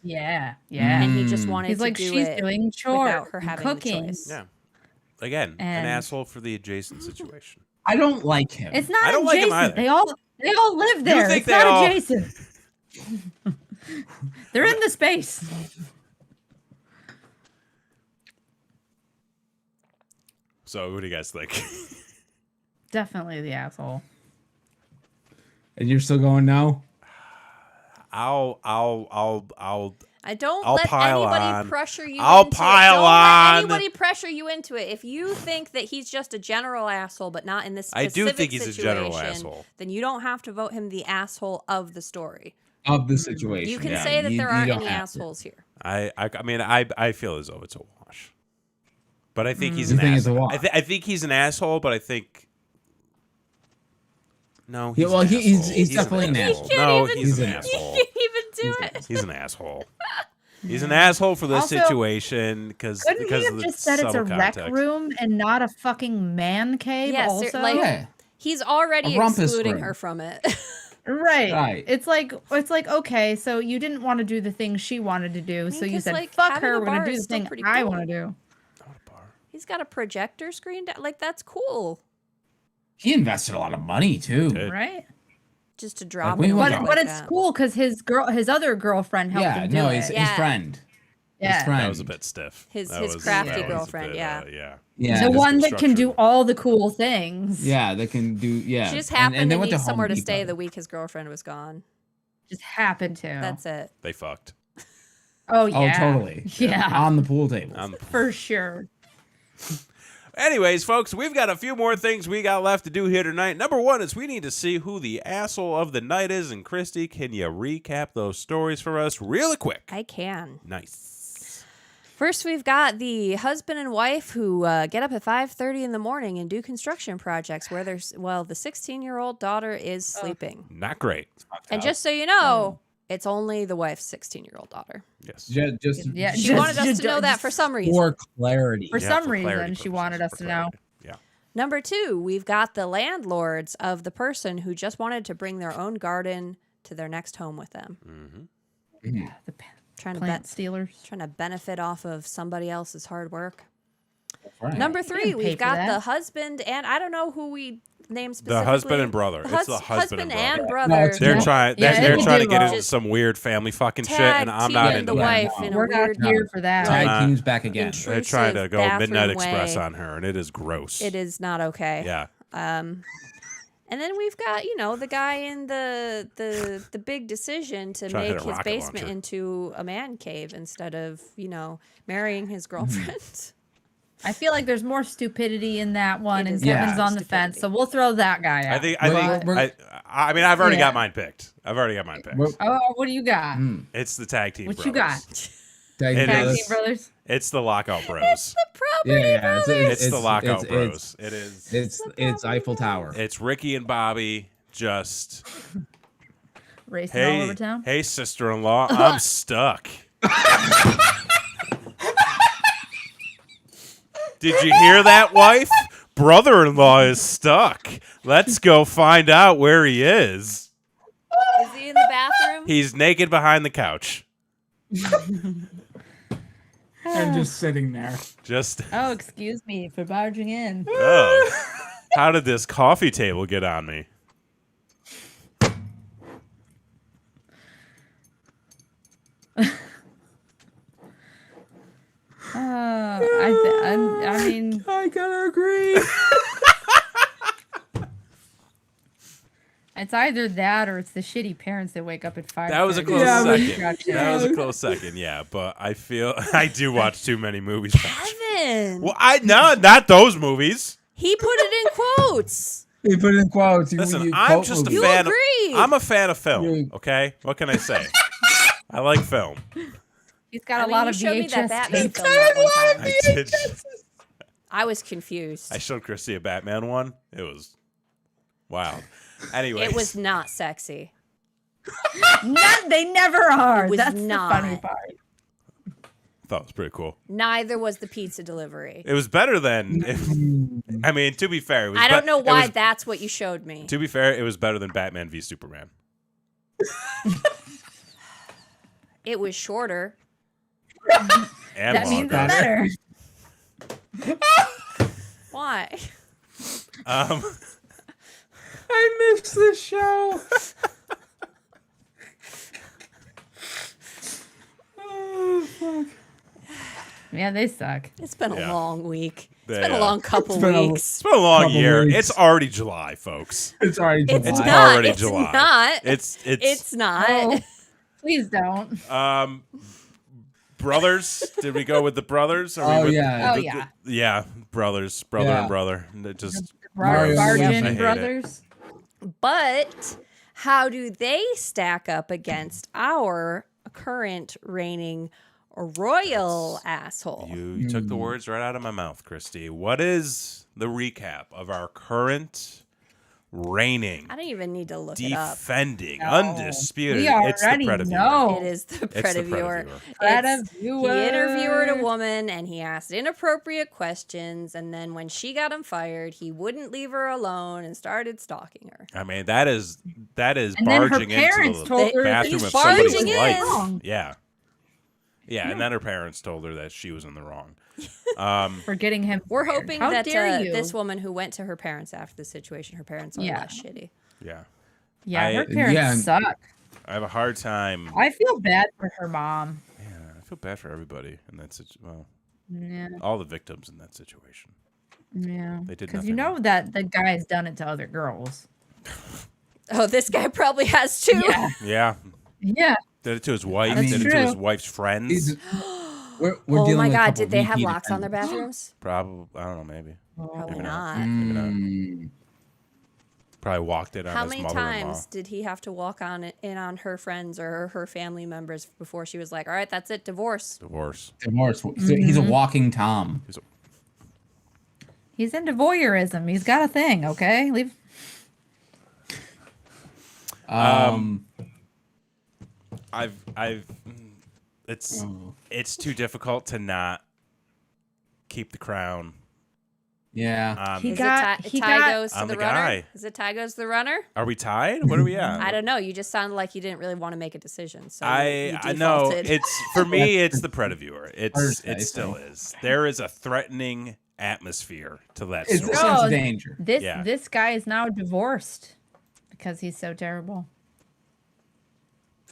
Yeah. and he just wanted He's to like, do she's it doing chores, without her having cooking. the choice. Yeah. Again, an And- asshole for the adjacent situation. I don't like him. It's not I don't like him adjacent. either. They all live there. think It's they not all- adjacent. They're in the space. So what do you guys think? Definitely the asshole. And you're still going no? I'll I don't I'll let pile anybody on. pressure you I'll into pile it. Don't on. let anybody pressure you into it. If you think that he's just a general asshole, but not in this I specific do think he's a general situation, asshole. then you don't have to vote him the asshole of the story. Of the situation. You can yeah. say that there aren't don't any have to. assholes here. I mean, I feel as though it's a wash. But I think he's You an think it's a asshole. wash? I think he's an asshole, but I think no, Yeah, he's well, an he's asshole. definitely an asshole. No, even- he's an you asshole. You can't even do it. He's an asshole. He's an asshole for this Also, situation because Couldn't he of have the just said it's a subtle rec context. room and not a fucking man cave? Yes, also, like- Yeah. He's already A rumpus excluding room. her from it. right. Right. It's like okay, so you didn't want to do the thing she wanted to do, so you 'cause, said, like, "Fuck having her, a we're gonna bar do is the still thing pretty I cool. want to do." He's got a projector screen down. Like, that's cool. He invested a lot of money too. Good. Right? Just to drop we it. want away to- But like it's that. cool because his other girlfriend helped Yeah, him do no, it. his Yeah. friend. Yeah. His friend. That was a bit stiff. His That was- crafty that was a girlfriend, bit, yeah. yeah. Yeah. The his one that can do construction. all the cool things. Yeah, they can do. Yeah. She just And happened they to went need Home somewhere to Depot. stay the week his girlfriend was gone. Just happened to. That's it. They fucked. Oh Oh, yeah. totally. Yeah. On the pool table. For sure. Anyways, folks, we've got a few more things we got left to do here tonight. Number one is we need to see who the asshole of the night is. And Christy, can you recap those stories for us really quick? I can. Nice. First, we've got the husband and wife who get up at 5:30 in the morning and do construction projects where the 16-year-old daughter is sleeping. Not great. And just so you know, it's only the wife's 16-year-old daughter. Yes. Just Yeah, She just- wanted us just- to know that for some reason. for clarity. For Yeah, some for clarity reason, she purposes, wanted us for to know. clarity. Yeah. Number two, we've got the landlords of the person who just wanted to bring their own garden to their next home with them. The Trying to plant stealers. trying to benefit off of somebody else's hard work. Right. Number didn't three, pay we've for got that. the husband and I don't know who we named The specifically. husband and brother. The It's the husband and brother. brother. it's They're Yeah. trying. Yeah, They're it's a trying to get duo. into some weird family fucking shit, Tag and I'm not teaming into the that. wife No. in a We're not weird. here for that. Tag Uh, teams back again. intrusive They're trying to go bathroom Midnight Express way. on her, and it is gross. It is not okay. Yeah. And then we've got, the guy in the big decision to Trying to hit make a his rocket basement launcher. into a man cave instead of, marrying his girlfriend. I feel like there's more stupidity in that one, It and is Kevin's Yeah. on the fence, so we'll throw that guy out. I think. We're- I mean, I've already Yeah. got mine picked. We're- Oh, what do you got? It's the tag team. What brothers. you got? Tag It team Tag brothers. Team Brothers. It's the Lockout Bros. Yeah, It's the Lockout Bros. It is. It's Eiffel Tower. It's Ricky and Bobby just. Racing all over Hey, town. hey, sister-in-law, I'm stuck. Did you hear that, wife? Brother-in-law is stuck. Let's go find out where he is. Is he in the bathroom? He's naked behind the couch. I'm just sitting there. Just, Oh, excuse me for barging in. oh, how did this coffee table get on me? I mean, I gotta agree. it's either that or it's the shitty parents that wake up at 5. That was a close Yeah, but- second. That was a close second, yeah. But I feel I do watch too many movies. Kevin. Well, not those movies. He put it in quotes. He put it in quotes. Listen, I'm just a You fan. agreed. I'm a fan of film. You- Okay, what can I say? I like film. He's got I a mean, lot you of showed me that VHS Batman tapes. film that one time. I did. I was confused. I showed Christy a Batman one. It was wild. Anyway, It was not sexy. They never are. It was That's not. the funny part. I thought it was pretty cool. Neither was the pizza delivery. It was better than. I mean, to be fair, it was I don't know why it was- that's what you showed me. To be fair, it was better than Batman v Superman. It was shorter. And That means it's longer. better. Why? I missed the show. Oh fuck. Yeah, they suck. It's been a Yeah. long week. It's Yeah. been a long couple It's been a- weeks. It's been a long Couple year. weeks. It's already July, folks. It's already It's July. not. already It's July. not. It's not. No, please don't. brothers. Did we go with the brothers? Oh, with, yeah. Oh, yeah. Yeah, brothers, brother Yeah. and brother. They're just Mario gross. Luigi. I Bargain hate it. Brothers. But how do they stack up against our current reigning royal asshole? You took the words right out of my mouth, Christy. What is the recap of our current reigning, I don't even need to look it up. defending, No. undisputed? We It's the already Predaviewer. know. It is the It's the Predaviewer. Predaviewer. He interviewed a woman and he asked inappropriate questions, and then when she got him fired, he wouldn't leave her alone and started stalking her. I mean, that is And then her barging parents into told the her bathroom he's of somebody's barging in. life. Wrong. Yeah. Yeah, and then her parents told her that she was in the wrong. for getting him. We're fired. hoping How that dare you? this woman who went to her parents after the situation, her parents are Yeah. less shitty. Yeah. Yeah, I- her parents Yeah. suck. I have a hard time. I feel bad for her mom. Yeah, I feel bad for everybody in that situation. Well, Yeah, all the victims in that situation. yeah. They did Because you nothing know that the guy's done it to other girls. Oh, this guy probably has too. Yeah, Yeah. yeah. Did it to his wife. I mean- did it to his True. wife's friends. He's- we're Oh dealing my with a God, couple did they have repeat locks on their offenders. bathrooms? Probably. I don't know. Maybe. Probably Maybe not. Maybe not. Mm. Probably walked in on How his many mother-in-law. times did he have to walk in on her friends or her family members before she was like, "All right, that's it, divorce"? Divorce. Divorce. He's a walking Tom. He's into voyeurism. He's got a thing. Okay, leave. It's too difficult to not keep the crown. Yeah. He Is got- it he Ty got- goes to I'm the the runner? guy. Is it Ty goes to the runner? Are we tied? What are we at? I don't know. You just sounded like you didn't really want to make a decision. So you I know defaulted. it's for me. It's the Predaviewer. Thursday, It still so. is. There is a threatening atmosphere to that It's story. a sense No, of danger. This Yeah. this guy is now divorced because he's so terrible.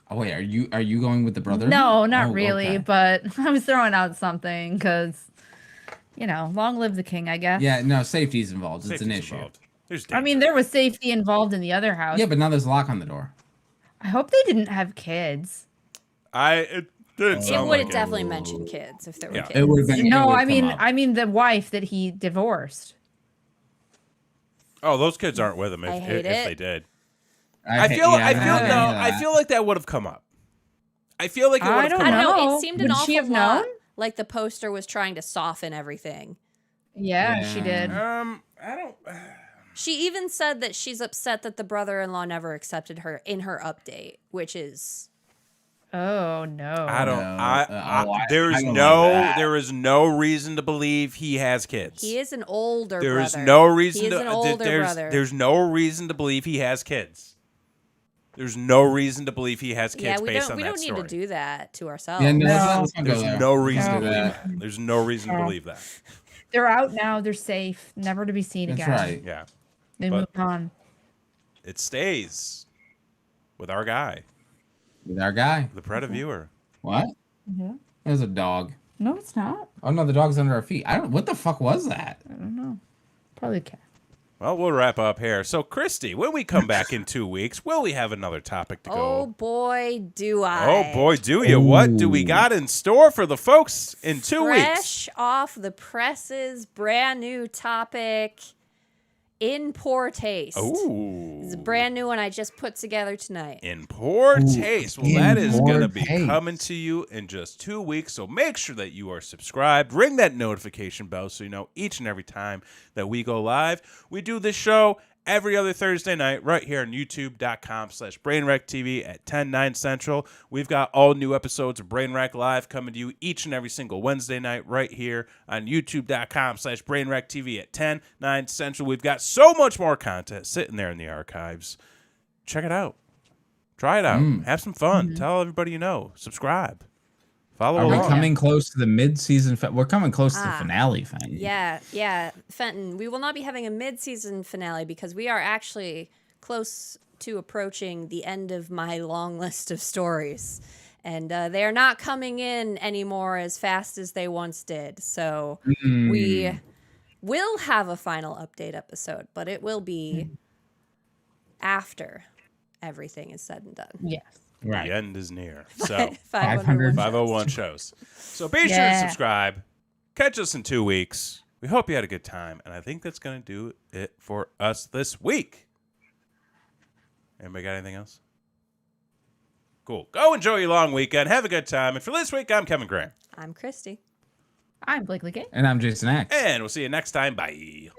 Oh wait, are you going with the brother? No, not Oh, really, okay. but I was throwing out something because, long live the king, I guess. Yeah, no, safety's involved. It's an Safety's issue. involved. There's I mean, danger. there was safety involved in the other house. Yeah, but now there's a lock on the door. I hope they didn't have kids. It didn't It sound would like have definitely mentioned kids if there were Yeah. kids. It would have been. it No, would've I come mean, up. I mean the wife that he divorced. Oh, those kids aren't with him. I If hate it. they did, I I feel no, I feel like that would have come up. I feel like it I would have don't come I don't up. know. No. It seemed Would an she awful have lot known? like the poster was trying to soften everything. Yeah, she did. I don't. She even said that she's upset that the brother-in-law never accepted her in her update, which is Oh no. I don't. I There is don't no. like that. There is no reason to believe he has kids. he is an older There brother. is no reason He is to. an older there's brother. there's no reason to believe he has kids. There's no reason to believe he has kids yeah, we based don't on we that don't story. need to do that to ourselves. Yeah, no, No. let's not go There's there. no reason Let's to do believe that. that. There's no reason to believe that. They're out now. They're safe. Never to be seen That's again. right. Yeah, They But- moved on. it stays with our guy, With our guy. the Predaviewer. What? Yeah. There's a dog. No, it's not. Oh no, the dog's under our feet. I don't. What the fuck was that? I don't know. Probably a cat. Well, we'll wrap up here. So, Christy, when we come back in 2 weeks, will we have another topic to Oh go? boy, do I. Oh boy, do you? What do we Ooh. got in store for the folks in 2 weeks? Fresh off the presses, brand new topic. In Poor Taste. Ooh. It's a brand new one I just put together tonight. In poor Ooh, taste. Well, in that is poor going to be taste. coming to you in just 2 weeks. So make sure that you are subscribed. Ring that notification bell so you know each and every time that we go live. We do this show every other Thursday night right here on youtube.com/BrainWreckTV at 10/9 Central. We've got all new episodes of Brainwreck Live coming to you each and every single Wednesday night right here on youtube.com/BrainWreckTV at 10/9 Central. We've got so much more content sitting there in the archives. Check it out. Try it out. Have some fun. Tell everybody you know. Subscribe. Follow Are we along. coming close to the mid-season? We're coming close to the Ah. finale, Fenton. Yeah, Fenton. We will not be having a mid-season finale because we are actually close to approaching the end of my long list of stories. And they are not coming in anymore as fast as they once did. So we will have a final update episode, but it will be after everything is said and done. Yes. Right. The end is near. So 501 501 shows. So be sure to Yeah. subscribe. Catch us in 2 weeks. We hope you had a good time, and I think that's going to do it for us this week. Anybody got anything else? Cool. Go enjoy your long weekend. Have a good time. And for this week, I'm Kevin Graham. I'm Christy. I'm Blakely Gay. And I'm Jason X. And we'll see you next time. Bye.